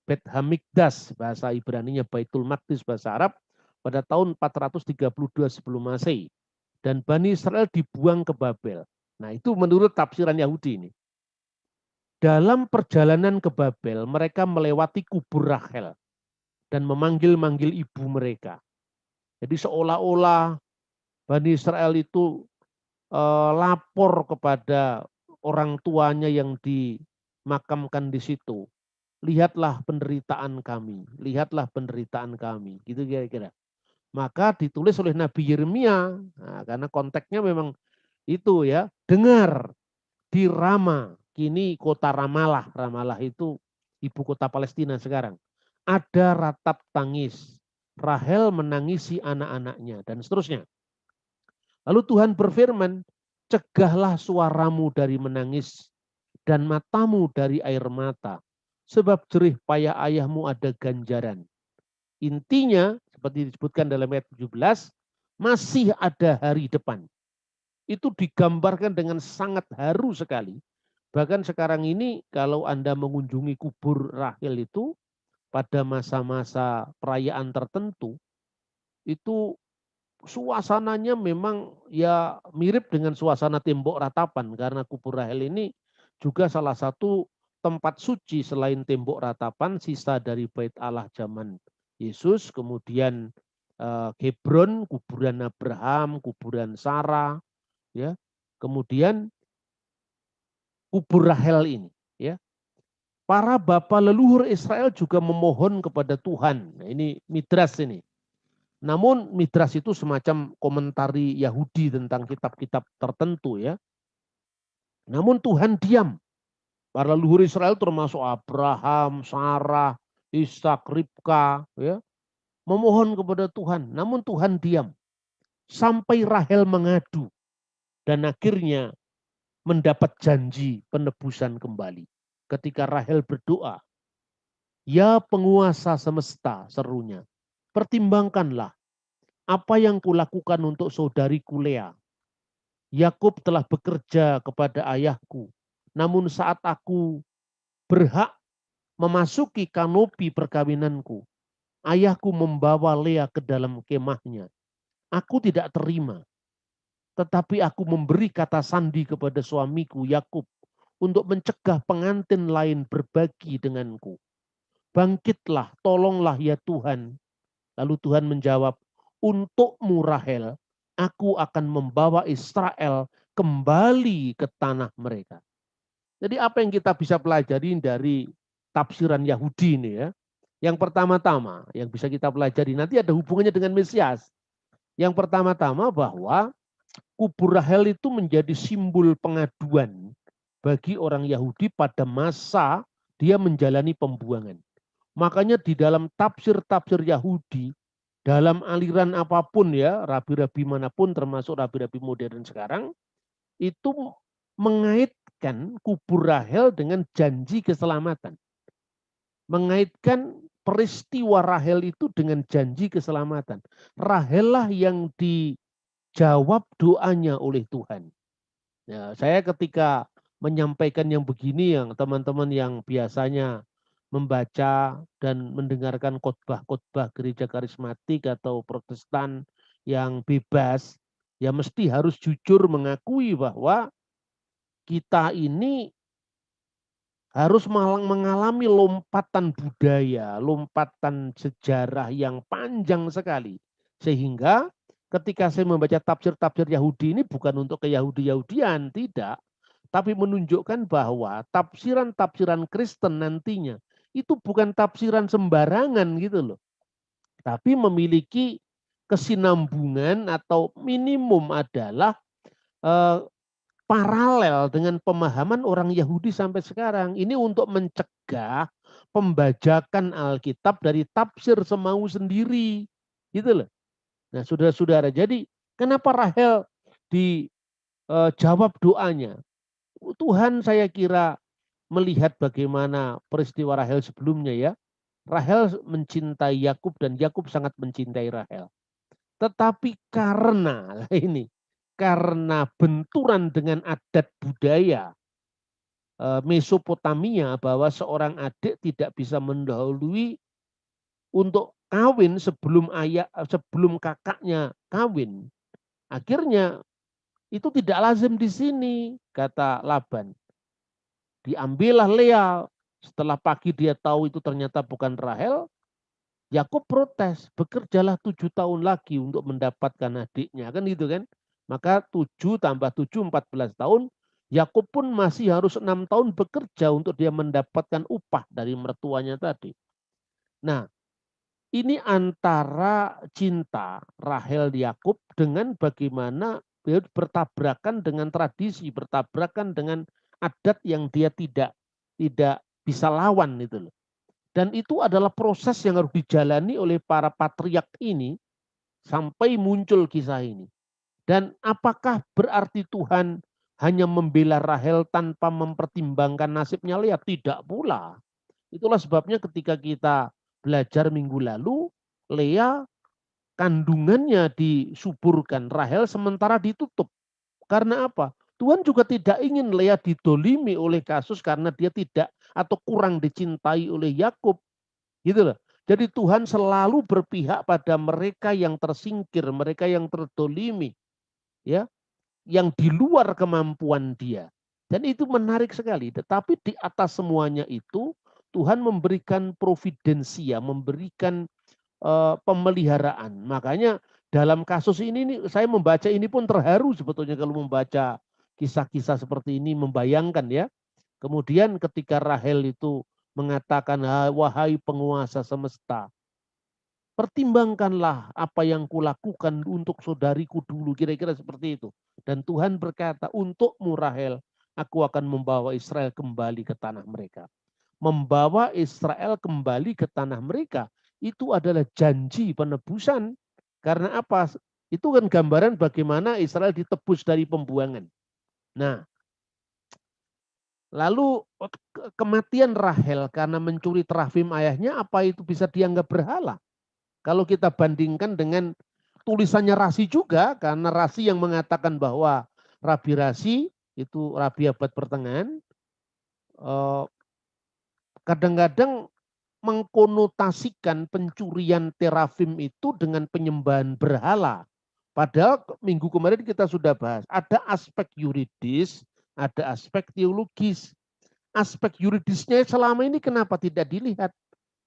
Bet Hamikdas, bahasa Ibraninya Baitul Maqdis, bahasa Arab, pada tahun 432 sebelum Masehi. Dan Bani Israel dibuang ke Babel. Nah, itu menurut tafsiran Yahudi ini. Dalam perjalanan ke Babel, mereka melewati kubur Rahel dan memanggil-manggil ibu mereka. Jadi seolah-olah Bani Israel itu lapor kepada orang tuanya yang makamkan di situ. Lihatlah penderitaan kami, lihatlah penderitaan kami. Gitu kira-kira. Maka ditulis oleh Nabi Yeremia, nah, karena konteksnya memang itu ya, dengar di Rama, kini kota Ramalah, Ramalah itu ibu kota Palestina sekarang. Ada ratap tangis, Rahel menangisi anak-anaknya dan seterusnya. Lalu Tuhan berfirman, cegahlah suaramu dari menangis dan matamu dari air mata, sebab jerih payah ayahmu ada ganjaran. Intinya, seperti disebutkan dalam ayat 17, masih ada hari depan. Itu digambarkan dengan sangat haru sekali. Bahkan sekarang ini kalau Anda mengunjungi kubur Rahel itu pada masa-masa perayaan tertentu, itu suasananya memang ya mirip dengan suasana tembok ratapan karena kubur Rahel ini juga salah satu tempat suci selain tembok ratapan sisa dari Bait Allah zaman Yesus, kemudian Hebron, kuburan Abraham, kuburan Sarah, ya. Kemudian kubur Rahel ini, ya. Para bapa leluhur Israel juga memohon kepada Tuhan. Nah, ini Midras ini. Namun Midras itu semacam komentari Yahudi tentang kitab-kitab tertentu ya. Namun Tuhan diam. Para leluhur Israel termasuk Abraham, Sarah, Ishak, Ribka ya, memohon kepada Tuhan. Namun Tuhan diam. Sampai Rahel mengadu dan akhirnya mendapat janji penebusan kembali. Ketika Rahel berdoa, ya penguasa semesta, serunya, pertimbangkanlah apa yang kulakukan untuk saudariku Lea. Yakub telah bekerja kepada ayahku, namun saat aku berhak memasuki kanopi perkawinanku, ayahku membawa Lea ke dalam kemahnya. Aku tidak terima, tetapi aku memberi kata sandi kepada suamiku Yakub untuk mencegah pengantin lain berbagi denganku. Bangkitlah, tolonglah ya Tuhan. Lalu Tuhan menjawab, untukmu Rahel, aku akan membawa Israel kembali ke tanah mereka. Jadi apa yang kita bisa pelajari dari tafsiran Yahudi ini ya? Yang pertama-tama yang bisa kita pelajari nanti ada hubungannya dengan Mesias. Yang pertama-tama bahwa kubur Rahel itu menjadi simbol pengaduan bagi orang Yahudi pada masa dia menjalani pembuangan. Makanya di dalam tafsir-tafsir Yahudi, dalam aliran apapun ya, rabi-rabi manapun termasuk rabi-rabi modern sekarang, itu mengaitkan kubur Rahel dengan janji keselamatan. Mengaitkan peristiwa Rahel itu dengan janji keselamatan. Rahel lah yang dijawab doanya oleh Tuhan. Ya, saya ketika menyampaikan yang begini, yang teman-teman yang biasanya membaca dan mendengarkan khotbah-khotbah gereja karismatik atau Protestan yang bebas, ya mesti harus jujur mengakui bahwa kita ini harus mengalami lompatan budaya, lompatan sejarah yang panjang sekali. Sehingga ketika saya membaca tafsir-tafsir Yahudi ini bukan untuk ke-Yahudi-Yahudian, tidak. Tapi menunjukkan bahwa tafsiran-tafsiran Kristen nantinya itu bukan tafsiran sembarangan gitu loh. Tapi memiliki kesinambungan atau minimum adalah eh, paralel dengan pemahaman orang Yahudi sampai sekarang. Ini untuk mencegah pembajakan Alkitab dari tafsir semau sendiri. Gitu loh. Nah, saudara-saudara, jadi kenapa Rahel dijawab doanya? Tuhan saya kira melihat bagaimana peristiwa Rahel sebelumnya ya. Rahel mencintai Yakub dan Yakub sangat mencintai Rahel. Tetapi karena ini karena benturan dengan adat budaya Mesopotamia bahwa seorang adik tidak bisa mendahului untuk kawin sebelum kakaknya kawin. Akhirnya itu tidak lazim di sini, kata Laban. Diambillah Lea. Setelah pagi dia tahu itu ternyata bukan Rahel, Yakub protes, bekerjalah 7 tahun lagi untuk mendapatkan adiknya, kan gitu kan? Maka 7 tambah 7, 14 tahun, Yakub pun masih harus 6 tahun bekerja untuk dia mendapatkan upah dari mertuanya tadi. Nah, ini antara cinta Rahel Yakub dengan bagaimana dia bertabrakan dengan tradisi, bertabrakan dengan adat yang dia tidak bisa lawan itu loh. Dan itu adalah proses yang harus dijalani oleh para patriark ini sampai muncul kisah ini. Dan apakah berarti Tuhan hanya membela Rahel tanpa mempertimbangkan nasibnya Lea? Tidak pula. Itulah sebabnya ketika kita belajar minggu lalu, Lea kandungannya disuburkan, Rahel sementara ditutup. Karena apa? Tuhan juga tidak ingin Lea didolimi oleh kasus karena dia tidak atau kurang dicintai oleh Yakub. Gitu loh. Jadi Tuhan selalu berpihak pada mereka yang tersingkir, mereka yang terdolimi, ya, yang di luar kemampuan dia. Dan itu menarik sekali. Tetapi di atas semuanya itu Tuhan memberikan providensia, memberikan pemeliharaan. Makanya dalam kasus ini saya membaca ini pun terharu sebetulnya kalau membaca kisah-kisah seperti ini, membayangkan ya. Kemudian ketika Rahel itu mengatakan, wahai penguasa semesta, pertimbangkanlah apa yang kulakukan untuk saudariku dulu, kira-kira seperti itu. Dan Tuhan berkata, untukmu Rahel, aku akan membawa Israel kembali ke tanah mereka. Membawa Israel kembali ke tanah mereka, itu adalah janji penebusan. Karena apa? Itu kan gambaran bagaimana Israel ditebus dari pembuangan. Nah, lalu kematian Rahel karena mencuri terafim ayahnya, apa itu bisa dianggap berhala? Kalau kita bandingkan dengan tulisannya Rasi juga, karena Rasi yang mengatakan bahwa Rabi Rasi, itu Rabi abad pertengahan, kadang-kadang mengkonotasikan pencurian terafim itu dengan penyembahan berhala. Padahal minggu kemarin kita sudah bahas, ada aspek yuridis, ada aspek teologis. Aspek yuridisnya selama ini kenapa tidak dilihat?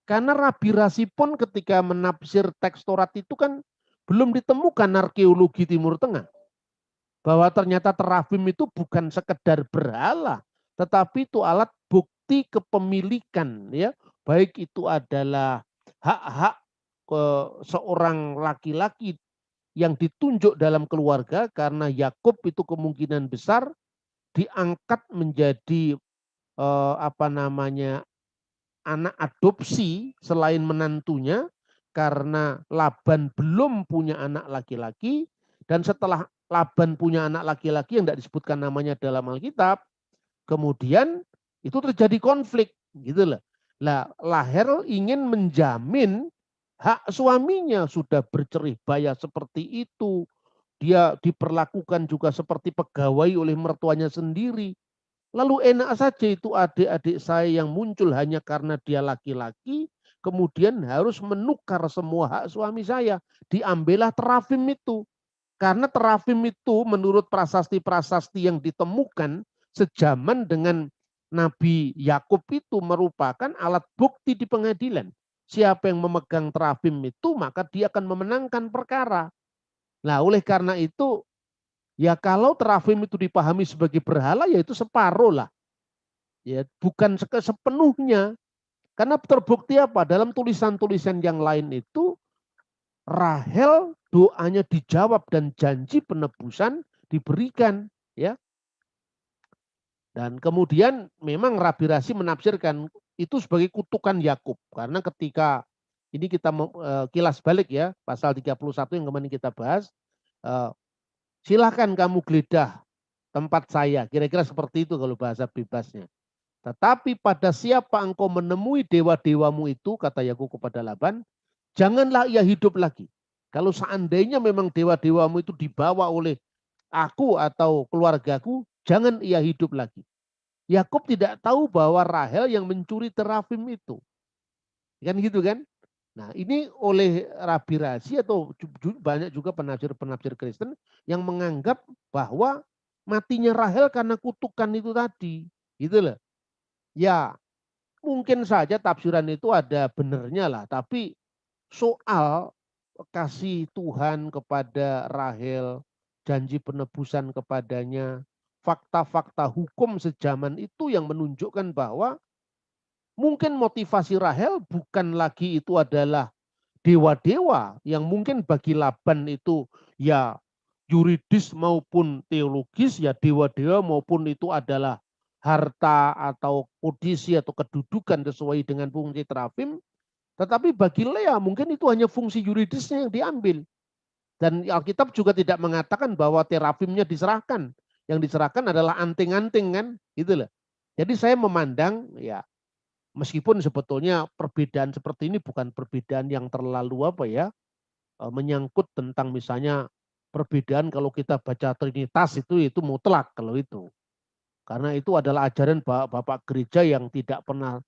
Karena Rabi Rasi pun ketika menafsir teks Taurat itu kan belum ditemukan arkeologi Timur Tengah. Bahwa ternyata terafim itu bukan sekedar berhala, tetapi itu alat bukti kepemilikan, ya. Baik itu adalah hak-hak seorang laki-laki yang ditunjuk dalam keluarga, karena Yakub itu kemungkinan besar diangkat menjadi anak adopsi selain menantunya, karena Laban belum punya anak laki-laki, dan setelah Laban punya anak laki-laki yang tidak disebutkan namanya dalam Alkitab, kemudian itu terjadi konflik gitu loh. Lah, Rahel ingin menjamin hak suaminya, sudah bercerih bayar seperti itu, dia diperlakukan juga seperti pegawai oleh mertuanya sendiri. Lalu enak saja itu adik-adik saya yang muncul hanya karena dia laki-laki, kemudian harus menukar semua hak suami saya. Diambillah terafim itu. Karena terafim itu menurut prasasti-prasasti yang ditemukan sejaman dengan Nabi Yakub itu merupakan alat bukti di pengadilan. Siapa yang memegang terafim itu, maka dia akan memenangkan perkara. Nah, oleh karena itu, ya kalau terafim itu dipahami sebagai berhala, ya itu separuh lah. Ya, bukan sepenuhnya. Karena terbukti apa? Dalam tulisan-tulisan yang lain itu, Rahel doanya dijawab dan janji penebusan diberikan, ya. Dan kemudian memang Rabi Rasi menafsirkan itu sebagai kutukan Yakub, karena ketika ini kita kilas balik ya, pasal 31 yang kemarin kita bahas, silahkan kamu geledah tempat saya, kira-kira seperti itu kalau bahasa bebasnya. Tetapi pada siapa engkau menemui dewa-dewamu itu, kata Yakub kepada Laban, janganlah ia hidup lagi. Kalau seandainya memang dewa-dewamu itu dibawa oleh aku atau keluargaku, jangan ia hidup lagi. Yakub tidak tahu bahwa Rahel yang mencuri terafim itu. Kan gitu kan? Nah, ini oleh Rabi Rasi atau banyak juga penafsir-penafsir Kristen yang menganggap bahwa matinya Rahel karena kutukan itu tadi. Gitu loh. Ya, mungkin saja tafsiran itu ada benernya lah, tapi soal kasih Tuhan kepada Rahel, janji penebusan kepadanya, fakta-fakta hukum sejaman itu yang menunjukkan bahwa mungkin motivasi Rahel bukan lagi itu adalah dewa-dewa yang mungkin bagi Laban itu ya yuridis maupun teologis, ya dewa-dewa maupun itu adalah harta atau posisi atau kedudukan sesuai dengan fungsi terafim. Tetapi bagi Lea mungkin itu hanya fungsi yuridisnya yang diambil. Dan Alkitab juga tidak mengatakan bahwa terafimnya diserahkan. Yang diserahkan adalah anting-anting kan, gitu loh. Jadi saya memandang ya meskipun sebetulnya perbedaan seperti ini bukan perbedaan yang terlalu apa ya, menyangkut tentang misalnya perbedaan kalau kita baca Trinitas itu mutlak kalau itu. Karena itu adalah ajaran Bapak Gereja yang tidak pernah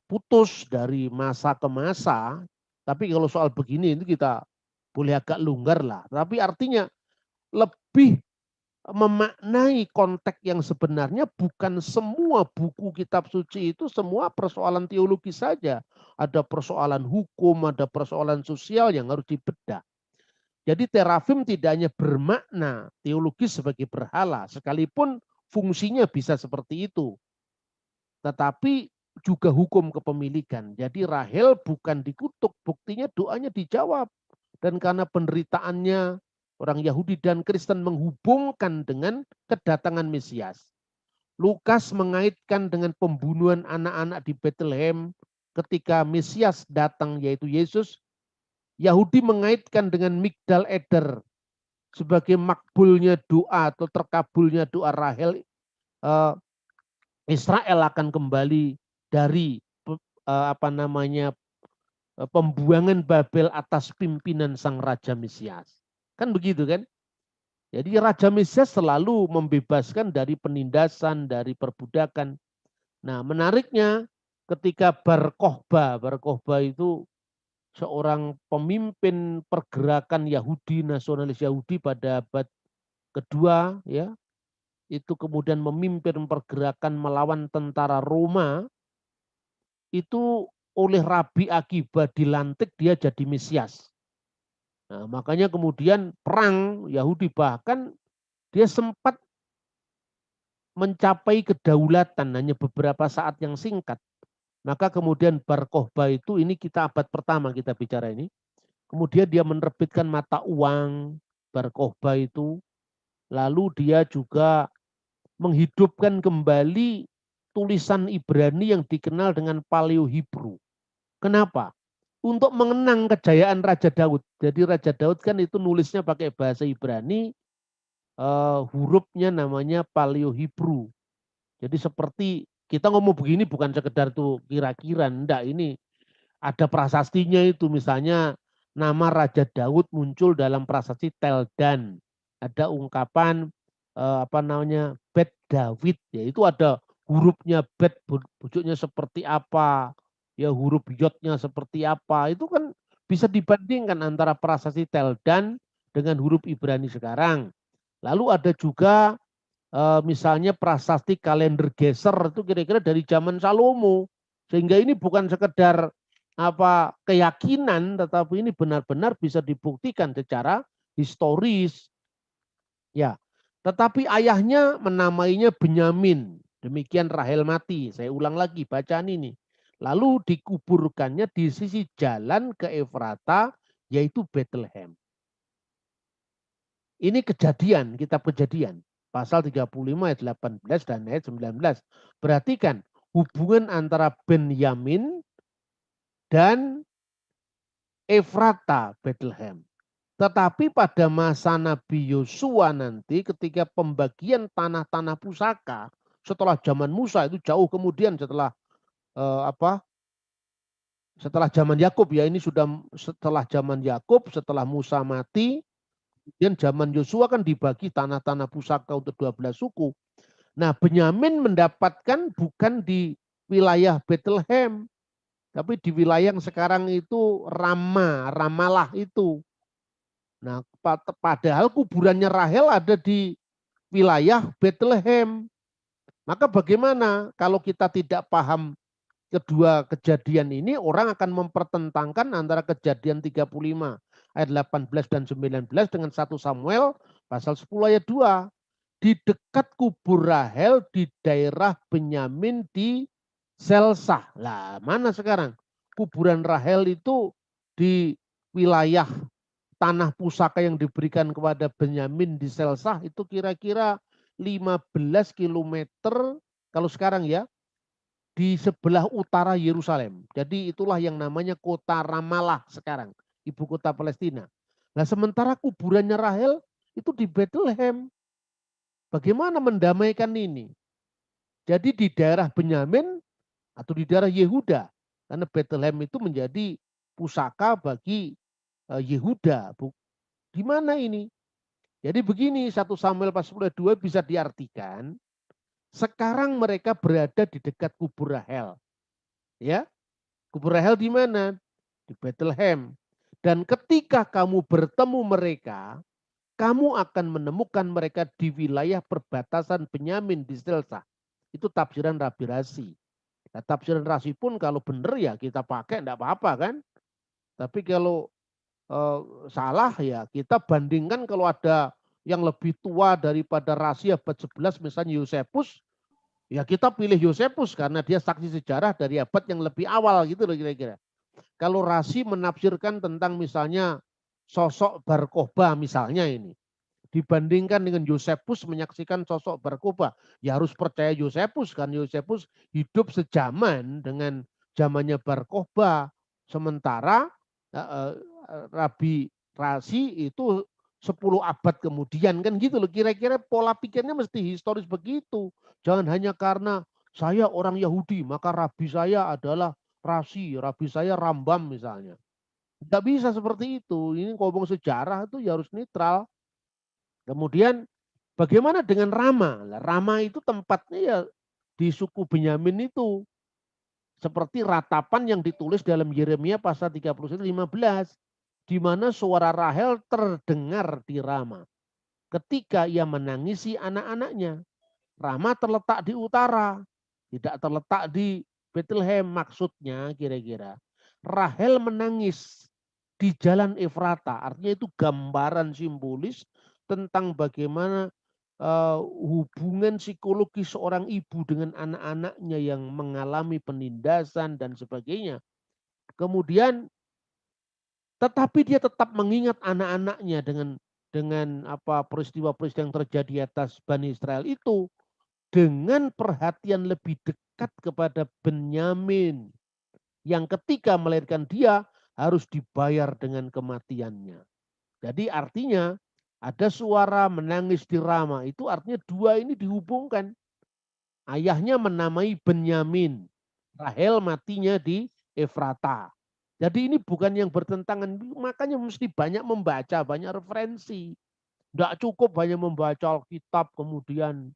putus dari masa ke masa. Tapi kalau soal begini itu kita boleh agak longgar lah. Tapi artinya lebih memaknai konteks yang sebenarnya bukan semua buku kitab suci itu semua persoalan teologi saja. Ada persoalan hukum, ada persoalan sosial yang harus dibedah. Jadi terafim tidak hanya bermakna teologis sebagai berhala, sekalipun fungsinya bisa seperti itu. Tetapi juga hukum kepemilikan. Jadi Rahel bukan dikutuk, buktinya doanya dijawab. Dan karena penderitaannya orang Yahudi dan Kristen menghubungkan dengan kedatangan Mesias. Lukas mengaitkan dengan pembunuhan anak-anak di Bethlehem ketika Mesias datang yaitu Yesus. Yahudi mengaitkan dengan Migdal Eder sebagai makbulnya doa atau terkabulnya doa Rahel. Israel akan kembali dari pembuangan Babel atas pimpinan sang Raja Mesias. Kan begitu kan? Jadi Raja Mesias selalu membebaskan dari penindasan, dari perbudakan. Nah menariknya ketika Bar Kokhba itu seorang pemimpin pergerakan Yahudi, nasionalis Yahudi pada abad kedua, ya, itu kemudian memimpin pergerakan melawan tentara Roma, itu oleh Rabi Akiba dilantik dia jadi Mesias. Nah, makanya kemudian perang Yahudi bahkan dia sempat mencapai kedaulatan hanya beberapa saat yang singkat. Maka kemudian Bar Kokhba itu, ini kita abad pertama kita bicara ini, kemudian dia menerbitkan mata uang Bar Kokhba itu, lalu dia juga menghidupkan kembali tulisan Ibrani yang dikenal dengan Paleo Hebrew. Kenapa? Untuk mengenang kejayaan Raja Daud. Jadi Raja Daud kan itu nulisnya pakai bahasa Ibrani, hurufnya namanya Paleo Hebrew. Jadi seperti kita ngomong begini bukan sekedar tuh kira-kira, enggak, ini ada prasastinya itu. Misalnya nama Raja Daud muncul dalam prasasti Teldan. Ada ungkapan Bet David, ya itu ada hurufnya Bet, wujudnya seperti apa, ya huruf yodnya seperti apa, itu kan bisa dibandingkan antara prasasti Teldan dengan huruf Ibrani sekarang. Lalu ada juga misalnya prasasti kalender Geser itu kira-kira dari zaman Salomo, sehingga ini bukan sekedar keyakinan, tetapi ini benar-benar bisa dibuktikan secara historis. Ya, tetapi ayahnya menamainya Benyamin. Demikian Rahel mati. Saya ulang lagi bacaan ini. Lalu dikuburkannya di sisi jalan ke Efrata, yaitu Bethlehem. Ini kejadian, kitab Kejadian. Pasal 35 ayat 18 dan ayat 19. Perhatikan hubungan antara Benyamin dan Efrata, Bethlehem. Tetapi pada masa Nabi Yosua nanti ketika pembagian tanah-tanah pusaka setelah zaman Musa, itu jauh kemudian setelah setelah zaman Yakub, ya, ini sudah setelah zaman Yakub, setelah Musa mati, kemudian zaman Yosua kan dibagi tanah-tanah pusaka untuk 12 suku. Nah, Benyamin mendapatkan bukan di wilayah Bethlehem, tapi di wilayah yang sekarang itu Ramalah itu. Nah, padahal kuburannya Rahel ada di wilayah Bethlehem. Maka bagaimana kalau kita tidak paham kedua kejadian ini, orang akan mempertentangkan antara Kejadian 35 ayat 18 dan 19 dengan 1 Samuel pasal 10 ayat 2. di dekat kubur Rahel di daerah Benyamin di Selsah. Lah, mana sekarang? Kuburan Rahel itu di wilayah tanah pusaka yang diberikan kepada Benyamin di Selsah itu kira-kira 15 kilometer kalau sekarang ya, di sebelah utara Yerusalem. Jadi itulah yang namanya kota Ramallah sekarang, ibu kota Palestina. Nah, sementara kuburannya Rahel itu di Bethlehem. Bagaimana mendamaikan ini? Jadi di daerah Benyamin atau di daerah Yehuda, karena Bethlehem itu menjadi pusaka bagi Yehuda. Di mana ini? Jadi begini, 1 Samuel pasal 2 bisa diartikan, sekarang mereka berada di dekat kubur Rahel. Ya, kubur Rahel di mana? Di Bethlehem. Dan ketika kamu bertemu mereka, kamu akan menemukan mereka di wilayah perbatasan Benyamin di Selsah. Itu tafsiran Rabi Rasi. Nah, tafsiran Rasi pun kalau benar ya kita pakai, enggak apa-apa kan. Tapi kalau salah ya kita bandingkan kalau ada yang lebih tua daripada Rasi abad 11 misalnya Yosefus, ya kita pilih Yosefus karena dia saksi sejarah dari abad yang lebih awal gitu loh kira-kira. Kalau Rasi menafsirkan tentang misalnya sosok Bar Kokhba misalnya ini, dibandingkan dengan Yosefus menyaksikan sosok Bar Kokhba, ya harus percaya Yosefus kan. Yosefus hidup sejaman dengan zamannya Bar Kokhba. Sementara Rabi Rasi itu 10 abad kemudian kan gitu loh. Kira-kira pola pikirnya mesti historis begitu. Jangan hanya karena saya orang Yahudi maka rabi saya adalah Rasi, rabi saya Rambam misalnya. Tidak bisa seperti itu. Ini ngomong sejarah itu ya harus netral. Kemudian bagaimana dengan Rama? Rama itu tempatnya ya di suku Benyamin itu. Seperti ratapan yang ditulis dalam Yeremia pasal 31:15. Di mana suara Rahel terdengar di Rama. Ketika ia menangisi anak-anaknya. Rama terletak di utara. Tidak terletak di Bethlehem. Maksudnya kira-kira. Rahel menangis di jalan Efrata. Artinya itu gambaran simbolis tentang bagaimana hubungan psikologi seorang ibu dengan anak-anaknya yang mengalami penindasan dan sebagainya. Kemudian tetapi dia tetap mengingat anak-anaknya dengan apa peristiwa-peristiwa yang terjadi atas Bani Israel itu dengan perhatian lebih dekat kepada Benyamin yang ketika melahirkan dia harus dibayar dengan kematiannya. Jadi artinya ada suara menangis di Rama. Itu artinya dua ini dihubungkan. Ayahnya menamai Benyamin. Rahel matinya di Efrata. Jadi ini bukan yang bertentangan. Makanya mesti banyak membaca, banyak referensi. Tidak cukup hanya membaca Alkitab kemudian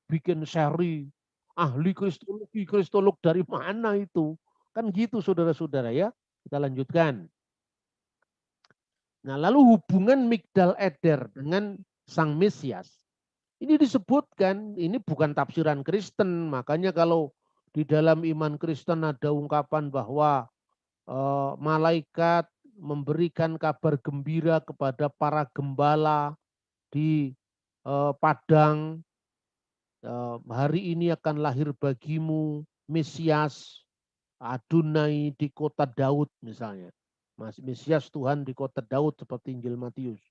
bikin seri. Ahli kristologi, kristolog dari mana itu? Kan gitu saudara-saudara ya. Kita lanjutkan. Nah, lalu hubungan Migdal Eder dengan Sang Mesias. Ini disebutkan, ini bukan tafsiran Kristen. Makanya kalau di dalam iman Kristen ada ungkapan bahwa malaikat memberikan kabar gembira kepada para gembala di padang. Hari ini akan lahir bagimu Mesias Adonai di kota Daud misalnya. Mesias Tuhan di kota Daud seperti Injil Matius.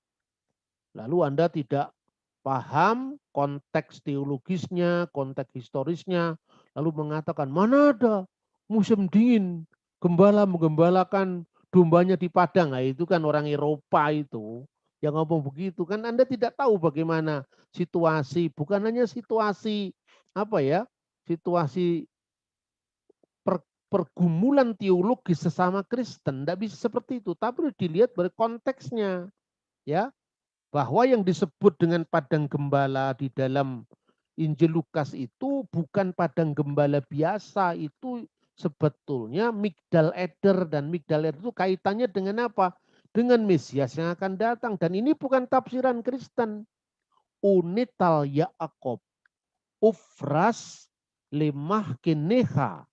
Lalu Anda tidak paham konteks teologisnya, konteks historisnya, lalu mengatakan mana ada musim dingin, gembala menggembalakan dombanya di padang. Nah, itu kan orang Eropa itu yang ngomong begitu kan. Anda tidak tahu bagaimana situasi, bukan hanya situasi apa ya, situasi pergumulan teologis sesama Kristen, tidak bisa seperti itu, tapi dilihat dari konteksnya, ya, bahwa yang disebut dengan padang gembala di dalam Injil Lukas itu bukan padang gembala biasa, itu sebetulnya Migdal Eder, dan Migdal Eder itu kaitannya dengan apa? Dengan Mesias yang akan datang, dan ini bukan tafsiran Kristen. Unital Yaakov ufras lemah keneha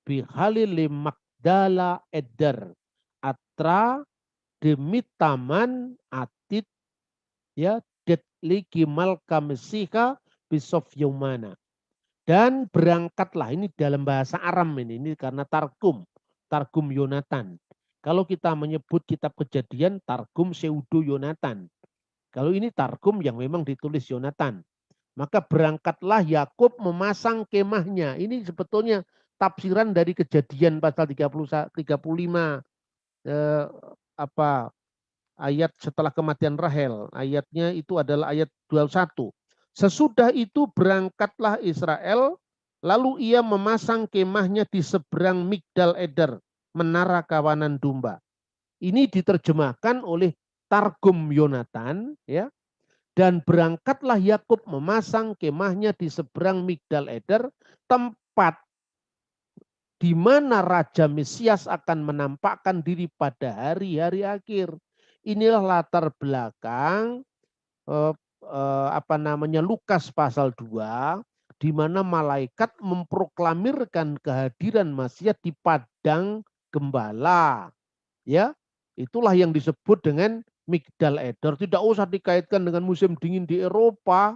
bihalil Magdala Eder atra demi taman atit ya uiddat liki malka mesika bisof yaumana. Dan berangkatlah, ini dalam bahasa Aram ini karena Targum Yonatan. Kalau kita menyebut kitab Kejadian, Targum pseudo Yonatan. Kalau ini Targum yang memang ditulis Yonatan. Maka berangkatlah Yakub memasang kemahnya. Ini sebetulnya tafsiran dari Kejadian pasal 35 ayat setelah kematian Rahel. Ayatnya itu adalah ayat 21. Sesudah itu berangkatlah Israel, lalu ia memasang kemahnya di seberang Migdal Eder, menara kawanan domba. Ini diterjemahkan oleh Targum Yonatan, ya. Dan berangkatlah Yakub memasang kemahnya di seberang Migdal Eder, tempat di mana Raja Mesias akan menampakkan diri pada hari-hari akhir. Inilah latar belakang Lukas pasal 2, di mana malaikat memproklamirkan kehadiran Mesias di padang gembala. Ya, itulah yang disebut dengan Migdal Eder. Tidak usah dikaitkan dengan musim dingin di Eropa.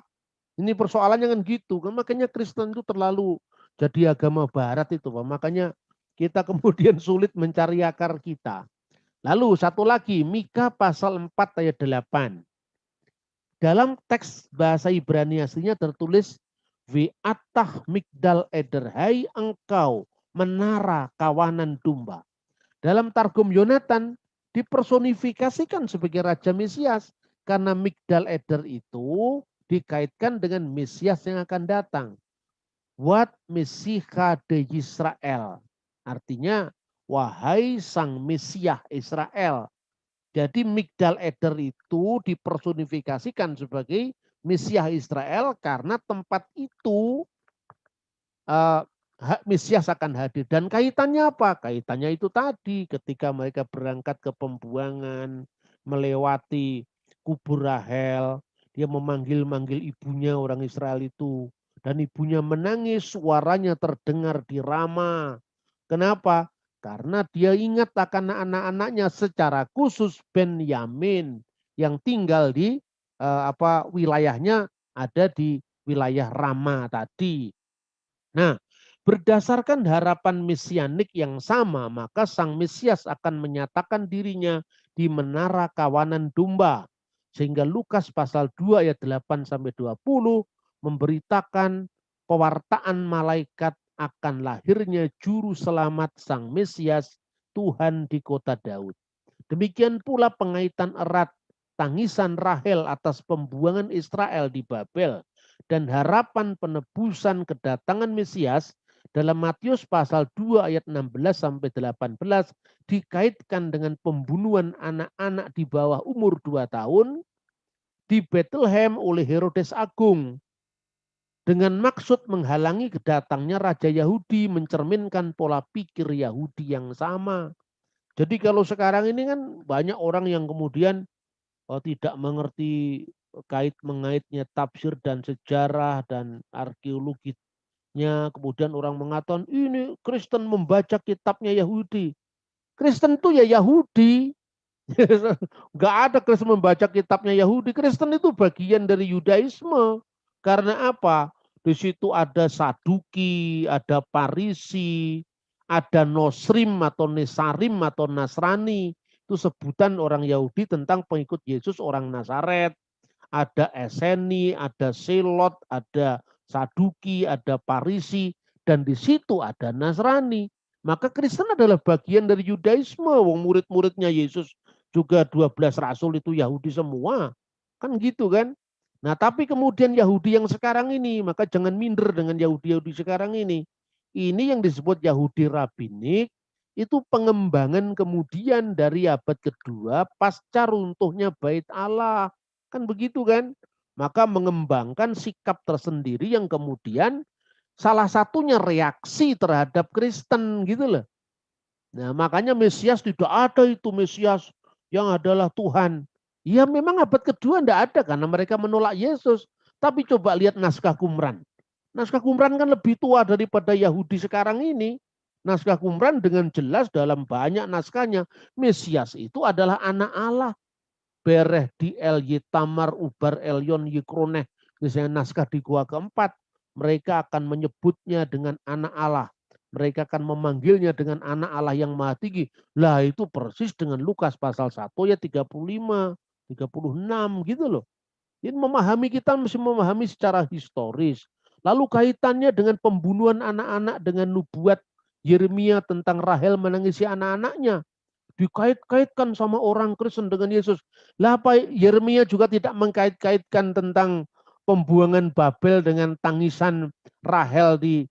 Ini persoalannya kan gitu. Makanya Kristen itu terlalu jadi agama barat itu, Pak. Makanya kita kemudian sulit mencari akar kita. Lalu satu lagi, Mika pasal 4 ayat 8. Dalam teks bahasa Ibrani aslinya tertulis Vi'atah Migdal Eder, hai engkau menara kawanan domba. Dalam Targum Yonatan dipersonifikasikan sebagai Raja Mesias karena Migdal Eder itu dikaitkan dengan Mesias yang akan datang. Wat Mesiha de Israel. Artinya, wahai sang Mesias Israel. Jadi Migdal Eder itu dipersonifikasikan sebagai Mesias Israel karena tempat itu Mesias akan hadir. Dan kaitannya apa? Kaitannya itu tadi ketika mereka berangkat ke pembuangan, melewati kubur Rahel, dia memanggil-manggil ibunya orang Israel itu. Dan ibunya menangis, suaranya terdengar di Rama. Kenapa? Karena dia ingat akan anak-anaknya, secara khusus Benyamin yang tinggal di wilayahnya ada di wilayah Rama tadi. Nah, berdasarkan harapan mesianik yang sama, maka Sang Mesias akan menyatakan dirinya di menara kawanan domba. Sehingga Lukas pasal 2 ayat 8-20 memberitakan pewartaan malaikat akan lahirnya juru selamat Sang Mesias Tuhan di kota Daud. Demikian pula pengaitan erat tangisan Rahel atas pembuangan Israel di Babel dan harapan penebusan kedatangan Mesias dalam Matius pasal 2 ayat 16-18 dikaitkan dengan pembunuhan anak-anak di bawah umur 2 tahun di Bethlehem oleh Herodes Agung dengan maksud menghalangi kedatangnya Raja Yahudi, mencerminkan pola pikir Yahudi yang sama. Jadi kalau sekarang ini kan banyak orang yang kemudian tidak mengerti mengaitnya tafsir dan sejarah dan arkeologinya. Kemudian orang mengatakan ini Kristen membaca kitabnya Yahudi. Kristen itu ya Yahudi. Enggak ada Kristen membaca kitabnya Yahudi. Kristen itu bagian dari Yudaisme. Karena apa? Di situ ada Saduki, ada Parisi, ada Nosrim atau Nesarim atau Nasrani. Itu sebutan orang Yahudi tentang pengikut Yesus orang Nazaret. Ada Eseni, ada Selot, ada Saduki, ada Parisi, dan di situ ada Nasrani. Maka Kristen adalah bagian dari Yudaisme. Wong murid-muridnya Yesus juga 12 rasul itu Yahudi semua. Kan gitu kan? Nah, tapi kemudian Yahudi yang sekarang ini, maka jangan minder dengan Yahudi-Yahudi sekarang ini. Ini yang disebut Yahudi Rabbinik, itu pengembangan kemudian dari abad kedua pasca runtuhnya Bait Allah. Kan begitu kan? Maka mengembangkan sikap tersendiri yang kemudian salah satunya reaksi terhadap Kristen gitu loh. Nah, makanya Mesias tidak ada itu Mesias yang adalah Tuhan. Ya memang abad kedua tidak ada karena mereka menolak Yesus. Tapi coba lihat naskah Qumran. Naskah Qumran kan lebih tua daripada Yahudi sekarang ini. Naskah Qumran dengan jelas dalam banyak naskahnya Mesias itu adalah anak Allah. Bereh di El Yitamar Ubar Elyon Yikroneh. Misalnya naskah di gua keempat, mereka akan menyebutnya dengan anak Allah. Mereka akan memanggilnya dengan anak Allah yang maha tinggi. Lah itu persis dengan Lukas pasal 1 ya 35, 36 gitu loh. Jadi memahami, kita mesti memahami secara historis. Lalu kaitannya dengan pembunuhan anak-anak dengan nubuat Yeremia tentang Rahel menangisi anak-anaknya. Dikait-kaitkan sama orang Kristen dengan Yesus. Lah apa Yeremia juga tidak mengkait-kaitkan tentang pembuangan Babel dengan tangisan Rahel di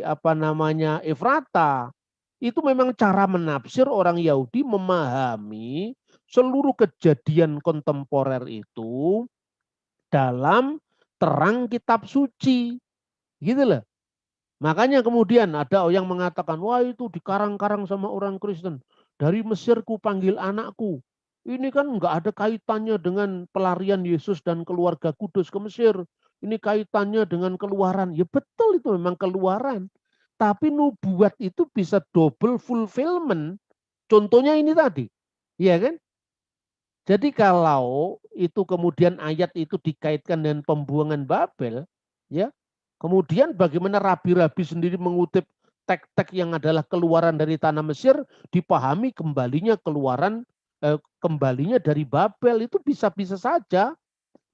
apa namanya Efrata. Itu memang cara menafsir orang Yahudi memahami seluruh kejadian kontemporer itu dalam terang kitab suci. Gitu loh. Makanya kemudian ada yang mengatakan, wah itu dikarang-karang sama orang Kristen. Dari Mesir ku panggil anakku. Ini kan nggak ada kaitannya dengan pelarian Yesus dan keluarga kudus ke Mesir. Ini kaitannya dengan keluaran. Ya betul, itu memang keluaran. Tapi nubuat itu bisa double fulfillment. Contohnya ini tadi. Iya kan? Jadi kalau itu kemudian ayat itu dikaitkan dengan pembuangan Babel, ya, kemudian bagaimana rabi-rabi sendiri mengutip teks-teks yang adalah keluaran dari tanah Mesir, dipahami kembalinya dari Babel, itu bisa-bisa saja.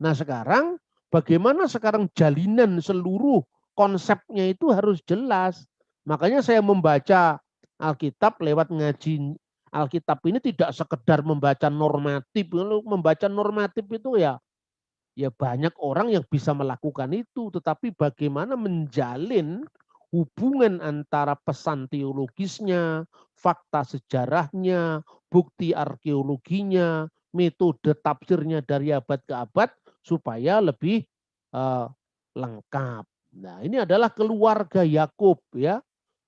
Nah sekarang bagaimana sekarang jalinan seluruh konsepnya itu harus jelas. Makanya saya membaca Alkitab lewat ngaji Alkitab ini tidak sekedar membaca normatif. Kalau membaca normatif itu ya banyak orang yang bisa melakukan itu, tetapi bagaimana menjalin hubungan antara pesan teologisnya, fakta sejarahnya, bukti arkeologinya, metode tafsirnya dari abad ke abad supaya lebih uh, lengkap. Nah, ini adalah keluarga Yakub ya.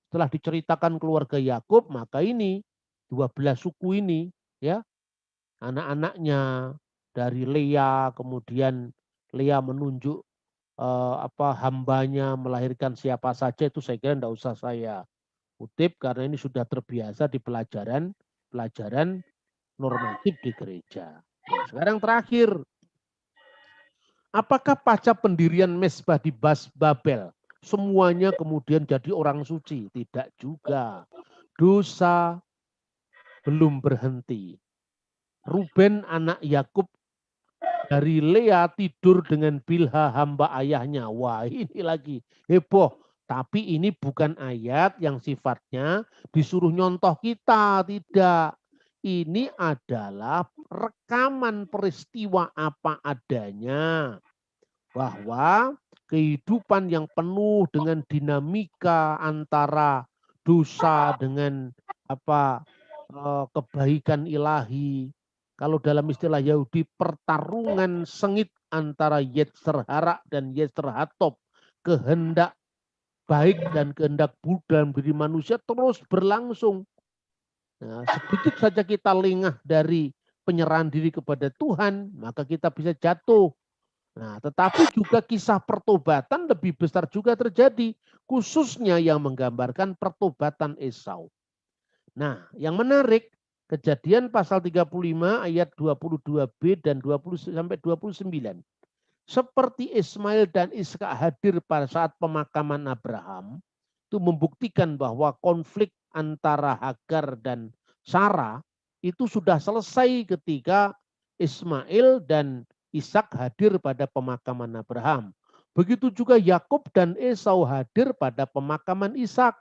Setelah diceritakan keluarga Yakub, maka ini 12 suku ini ya, anak-anaknya dari Lea, kemudian Lea menunjuk hambanya melahirkan siapa saja, itu saya kira tidak usah saya kutip karena ini sudah terbiasa di pelajaran normatif di gereja. Nah, sekarang terakhir, apakah pasca pendirian mezbah di Babel semuanya kemudian jadi orang suci? Tidak juga. Dosa belum berhenti. Ruben anak Yakub dari Lea tidur dengan Bilha hamba ayahnya. Wah, ini lagi heboh. Tapi ini bukan ayat yang sifatnya disuruh nyontoh kita, tidak. Ini adalah rekaman peristiwa apa adanya. Bahwa kehidupan yang penuh dengan dinamika antara dosa dengan kebaikan ilahi. Kalau dalam istilah Yahudi, pertarungan sengit antara Yetzer Hara dan Yetzer Hatop, kehendak baik dan kehendak buruk dalam diri manusia terus berlangsung. Nah, sedikit saja kita lengah dari penyerahan diri kepada Tuhan, maka kita bisa jatuh. Nah, tetapi juga kisah pertobatan lebih besar juga terjadi, khususnya yang menggambarkan pertobatan Esau. Nah, yang menarik, Kejadian pasal 35 ayat 22b dan 20 sampai 29. Seperti Ismail dan Ishak hadir pada saat pemakaman Abraham, itu membuktikan bahwa konflik antara Hagar dan Sarah itu sudah selesai ketika Ismail dan Ishak hadir pada pemakaman Abraham. Begitu juga Yakub dan Esau hadir pada pemakaman Ishak.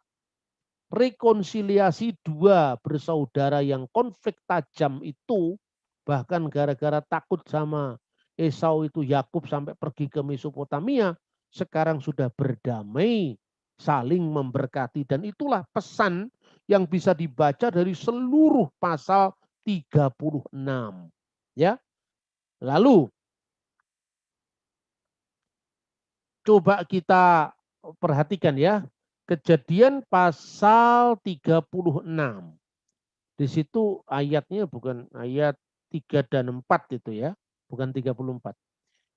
Rekonsiliasi dua bersaudara yang konflik tajam itu, bahkan gara-gara takut sama Esau itu Yakub sampai pergi ke Mesopotamia, sekarang sudah berdamai, saling memberkati, dan itulah pesan yang bisa dibaca dari seluruh pasal 36. Ya. Lalu coba kita perhatikan ya, Kejadian pasal 36. Di situ ayatnya bukan ayat 3 dan 4 itu ya, bukan 34.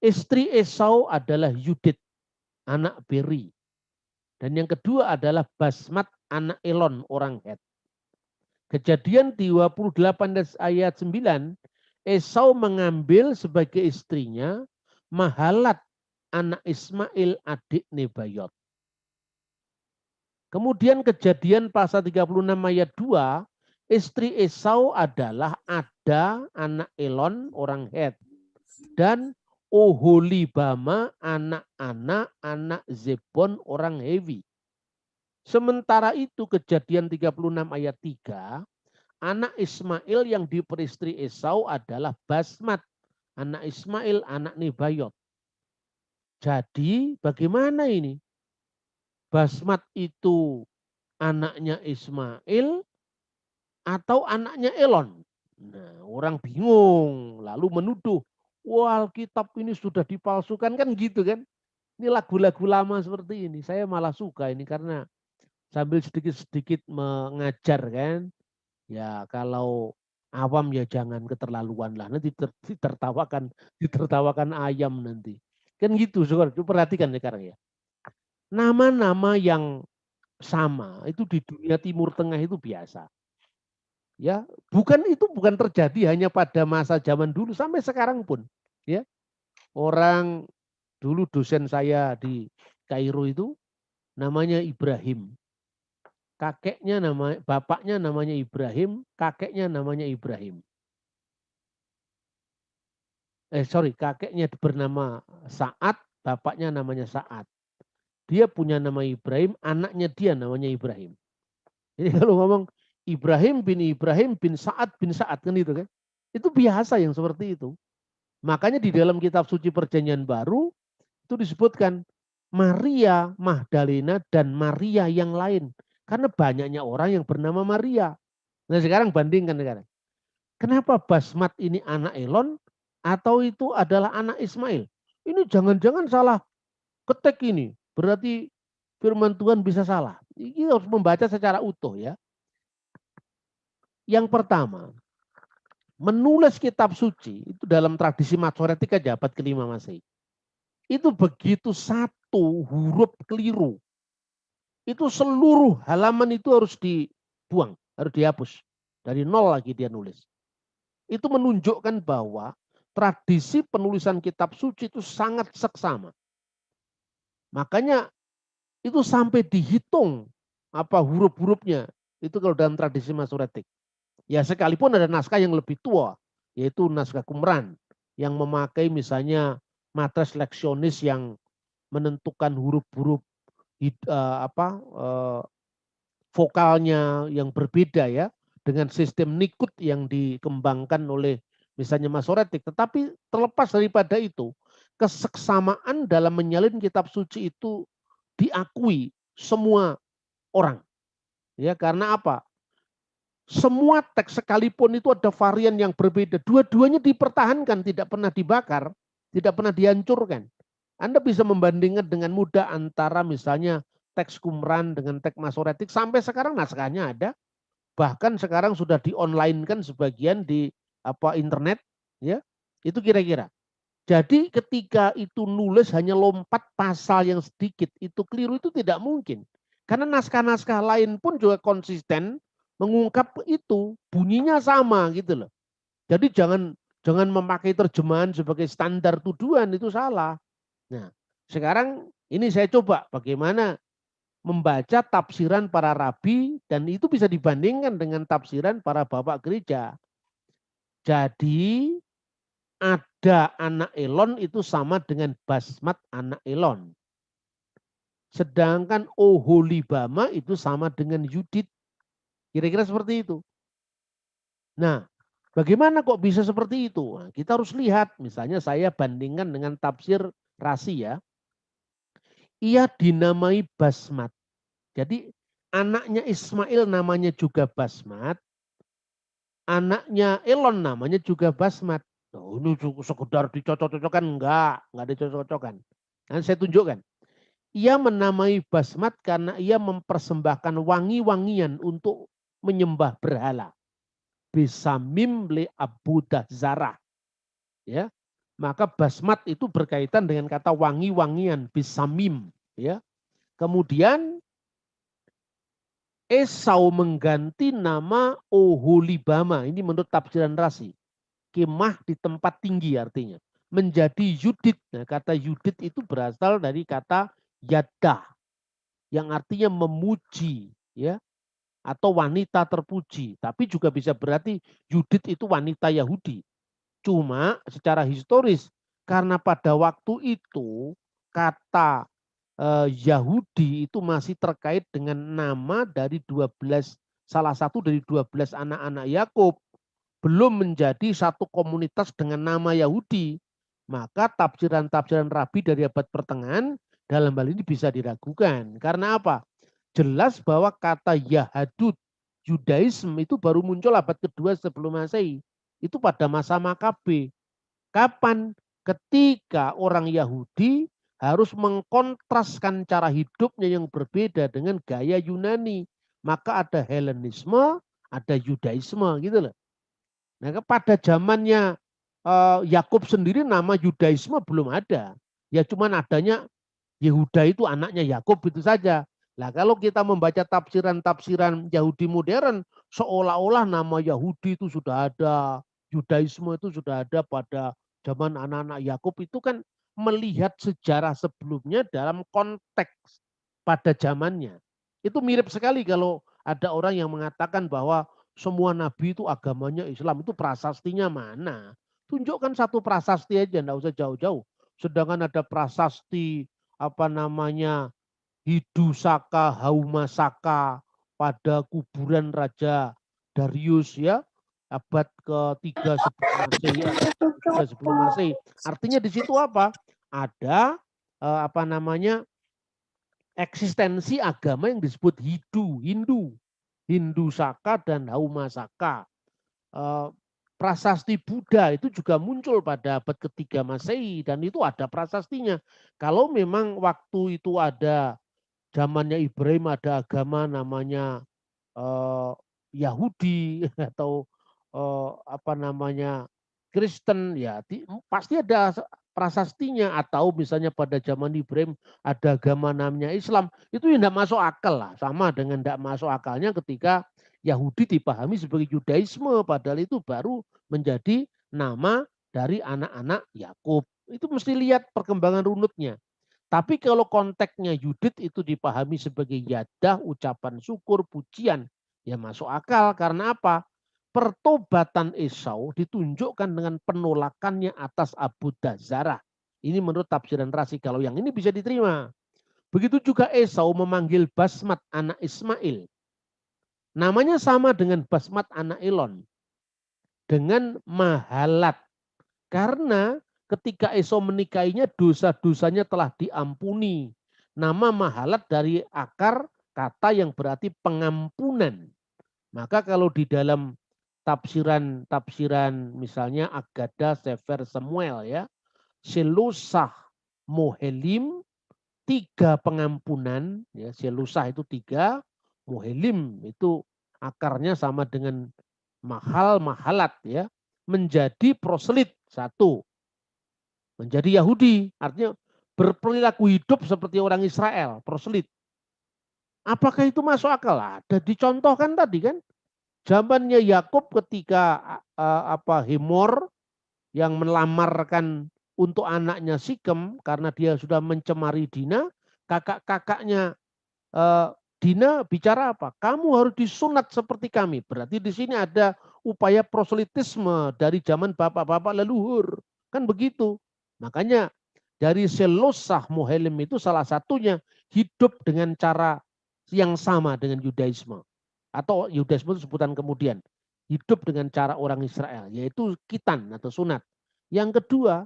Istri Esau adalah Yudit, anak Beri. Dan yang kedua adalah Basmat, anak Elon, orang Het. Kejadian 28 ayat 9, Esau mengambil sebagai istrinya Mahalat anak Ismail adik Nebayot. Kemudian kejadian pasal 36 ayat 2, istri Esau adalah Ada anak Elon orang Het dan Oholibama anak Zebon orang Hewi. Sementara itu kejadian 36 ayat 3, anak Ismail yang diperistri Esau adalah Basmat anak Ismail anak Nebayot. Jadi bagaimana ini? Basmat itu anaknya Ismail atau anaknya Elon? Nah, orang bingung, lalu menuduh, wah Alkitab ini sudah dipalsukan kan gitu kan? Ini lagu-lagu lama seperti ini. Saya malah suka ini karena sambil sedikit-sedikit mengajar kan. Ya kalau awam ya jangan keterlaluan lah. Nanti ditertawakan ayam nanti. Kan gitu, saudara. Perhatikan sekarang ya. Nama-nama yang sama itu di dunia Timur Tengah itu biasa. Ya, bukan terjadi hanya pada masa zaman dulu sampai sekarang pun. Ya, orang dulu dosen saya di Kairo itu namanya Ibrahim. Bapaknya namanya Ibrahim, kakeknya namanya Ibrahim. Kakeknya bernama Sa'ad, bapaknya namanya Sa'ad. Dia punya nama Ibrahim, anaknya dia namanya Ibrahim. Jadi kalau ngomong Ibrahim bin Sa'ad kan itu kan. Itu biasa yang seperti itu. Makanya di dalam kitab suci Perjanjian Baru itu disebutkan Maria Magdalena dan Maria yang lain. Karena banyaknya orang yang bernama Maria. Nah sekarang bandingkan sekarang. Kenapa Basmat ini anak Elon atau itu adalah anak Ismail? Ini jangan-jangan salah ketik ini. Berarti firman Tuhan bisa salah. Ini harus membaca secara utuh ya. Yang pertama, menulis kitab suci itu dalam tradisi Masoretik aja abad ke-5 Masehi. Itu begitu satu huruf keliru, itu seluruh halaman itu harus dibuang, harus dihapus. Dari nol lagi dia nulis. Itu menunjukkan bahwa tradisi penulisan kitab suci itu sangat seksama. Makanya itu sampai dihitung apa huruf-hurufnya. Itu kalau dalam tradisi Masoretik. Ya sekalipun ada naskah yang lebih tua, yaitu naskah Qumran yang memakai misalnya matriks leksionis yang menentukan huruf-huruf vokalnya yang berbeda ya dengan sistem Nikut yang dikembangkan oleh misalnya Masoretik. Tetapi terlepas daripada itu, keseksamaan dalam menyalin kitab suci itu diakui semua orang. Ya, karena apa? Semua teks sekalipun itu ada varian yang berbeda. Dua-duanya dipertahankan, tidak pernah dibakar, tidak pernah dihancurkan. Anda bisa membandingkan dengan mudah antara misalnya teks Qumran dengan teks Masoretik. Sampai sekarang naskahnya ada. Bahkan sekarang sudah di-online-kan sebagian di internet. Ya, itu kira-kira. Jadi ketika itu nulis hanya lompat pasal yang sedikit, itu keliru, itu tidak mungkin. Karena naskah-naskah lain pun juga konsisten mengungkap itu, bunyinya sama gitu loh. Jadi jangan memakai terjemahan sebagai standar tuduhan, itu salah. Nah, sekarang ini saya coba bagaimana membaca tafsiran para rabi dan itu bisa dibandingkan dengan tafsiran para bapak gereja. Jadi ada anak Elon itu sama dengan Basmat anak Elon. Sedangkan Oholibama itu sama dengan Yudit. Kira-kira seperti itu. Nah, bagaimana kok bisa seperti itu? Nah, kita harus lihat, misalnya saya bandingkan dengan tafsir Rasi ya. Ia dinamai Basmat. Jadi anaknya Ismail namanya juga Basmat. Anaknya Elon namanya juga Basmat. Oh, ini sekedar dicocok-cocokkan, enggak dicocok-cocokkan. Dan saya tunjukkan. Ia menamai Basmat karena ia mempersembahkan wangi-wangian untuk menyembah berhala. Bisamim le Abu Dahzarah. Ya. Maka Basmat itu berkaitan dengan kata wangi-wangian, bisamim. Ya. Kemudian Esau mengganti nama Oholibama. Ini menurut tafsiran Rasi. kemah di tempat tinggi artinya. Menjadi Yudit. Nah, kata Yudit itu berasal dari kata yadah yang artinya memuji, ya, atau wanita terpuji. Tapi juga bisa berarti Yudit itu wanita Yahudi. Cuma secara historis karena pada waktu itu kata Yahudi itu masih terkait dengan nama dari 12, salah satu dari 12 anak-anak Yakub, belum menjadi satu komunitas dengan nama Yahudi. Maka tafsiran-tafsiran rabi dari abad pertengahan dalam hal ini bisa diragukan. Karena apa? Jelas bahwa kata Yahudut, Judaism itu baru muncul abad kedua sebelum Masehi. Itu pada masa Makabe. Kapan? Ketika orang Yahudi harus mengkontraskan cara hidupnya yang berbeda dengan gaya Yunani. Maka ada Helenisme, ada Yudaisme gitu loh. Nah, pada zamannya Yakub sendiri nama Yudaisme belum ada. Ya cuman adanya Yehuda itu anaknya Yakub itu saja. Nah, kalau kita membaca tafsiran-tafsiran Yahudi modern, seolah-olah nama Yahudi itu sudah ada, Yudaisme itu sudah ada pada zaman anak-anak Yakub, itu kan melihat sejarah sebelumnya dalam konteks pada zamannya. Itu mirip sekali kalau ada orang yang mengatakan bahwa semua nabi itu agamanya Islam, itu prasastinya mana? Tunjukkan satu prasasti aja, enggak usah jauh-jauh. Sedangkan ada prasasti apa namanya Hidusaka, Haumasaka pada kuburan Raja Darius, ya, abad ke-3 sebelum Masehi, sebelum Masehi. Artinya di situ apa? Ada apa namanya eksistensi agama yang disebut Hindu Saka dan Haumasaka. Prasasti Buddha itu juga muncul pada abad ketiga Masehi dan itu ada prasastinya. Kalau memang waktu itu ada zamannya Ibrahim ada agama namanya Yahudi atau apa namanya Kristen, ya pasti ada prasastinya. Atau misalnya pada zaman Ibrahim ada agama namanya Islam, itu tidak masuk akal lah. Sama dengan tidak masuk akalnya ketika Yahudi dipahami sebagai Yudaisme, padahal itu baru menjadi nama dari anak-anak Yakub. Itu mesti lihat perkembangan runutnya. Tapi kalau konteksnya Yudit itu dipahami sebagai yadah, ucapan syukur, pujian, ya masuk akal. Karena apa? Pertobatan Esau ditunjukkan dengan penolakannya atas Abu Dazarah. Ini menurut tafsiran Razi. Kalau yang ini bisa diterima. Begitu juga Esau memanggil Basmat anak Ismail. Namanya sama dengan Basmat anak Elon. Dengan Mahalat. Karena ketika Esau menikahinya dosa-dosanya telah diampuni. Nama Mahalat dari akar kata yang berarti pengampunan. Maka kalau di dalam tafsiran misalnya Agada Sefer Samuel, ya, Selusah Mohelim, 3 pengampunan, ya, Selusah itu 3, Mohelim itu akarnya sama dengan mahalat, ya, menjadi proselyt 1, menjadi Yahudi, artinya berperilaku hidup seperti orang Israel, proselyt. Apakah itu masuk akal? Ada dicontohkan tadi kan? Zamannya Yakub ketika Hemor yang melamarkan untuk anaknya Sikem karena dia sudah mencemari Dina, kakak-kakaknya Dina bicara apa? Kamu harus disunat seperti kami. Berarti di sini ada upaya proselitisme dari zaman bapak-bapak leluhur. Kan begitu. Makanya dari Selosah Mohelim itu salah satunya hidup dengan cara yang sama dengan Yudaisme. Atau Yudaisme itu sebutan kemudian. Hidup dengan cara orang Israel, yaitu kitan atau sunat. Yang kedua,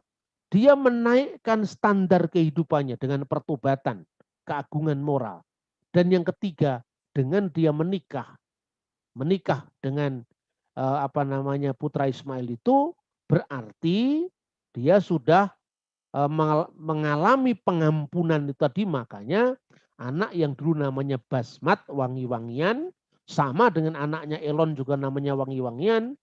dia menaikkan standar kehidupannya dengan pertobatan, keagungan moral. Dan yang ketiga, dengan dia menikah dengan putra Ismail itu berarti dia sudah mengalami pengampunan itu tadi. Makanya anak yang dulu namanya Basmat, wangi-wangian, sama dengan anaknya Elon juga namanya wangi-wangian,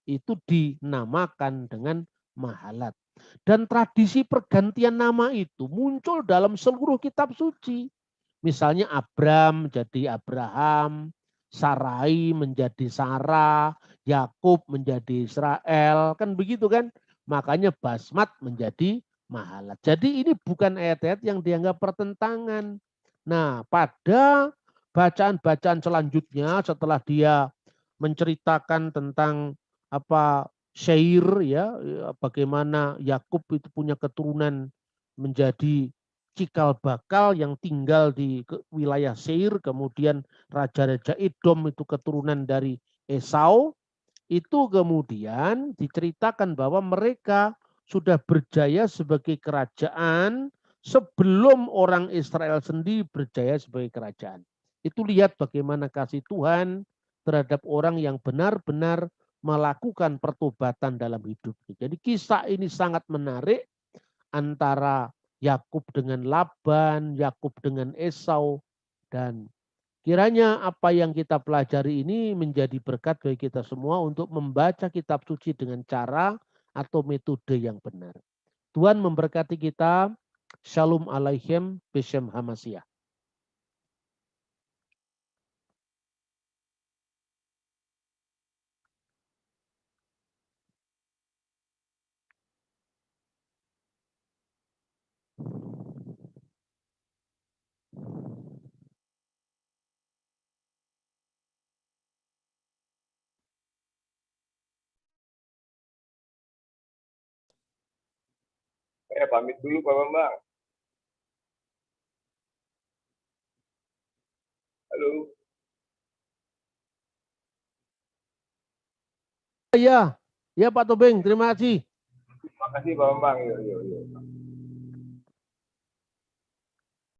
itu dinamakan dengan Mahalat. Dan tradisi pergantian nama itu muncul dalam seluruh kitab suci. Misalnya Abram jadi Abraham, Sarai menjadi Sarah, Yakub menjadi Israel, kan begitu kan? Makanya Basmat menjadi Mahalat. Jadi ini bukan ayat-ayat yang dianggap pertentangan. Nah, pada bacaan-bacaan selanjutnya setelah dia menceritakan tentang apa syair ya, bagaimana Yakub itu punya keturunan menjadi cikal bakal yang tinggal di wilayah Seir, kemudian raja-raja Edom itu keturunan dari Esau, itu kemudian diceritakan bahwa mereka sudah berjaya sebagai kerajaan sebelum orang Israel sendiri berjaya sebagai kerajaan. Itu lihat bagaimana kasih Tuhan terhadap orang yang benar-benar melakukan pertobatan dalam hidupnya. Jadi kisah ini sangat menarik antara Yakub dengan Laban, Yakub dengan Esau, dan kiranya apa yang kita pelajari ini menjadi berkat bagi kita semua untuk membaca kitab suci dengan cara atau metode yang benar. Tuhan memberkati kita. Shalom Aleichem Beshem Hamasiah. Saya pamit dulu Pak Bambang. Halo. Ya, ya Pak Tobing, terima kasih. Makasih Pak Bambang. Yuk.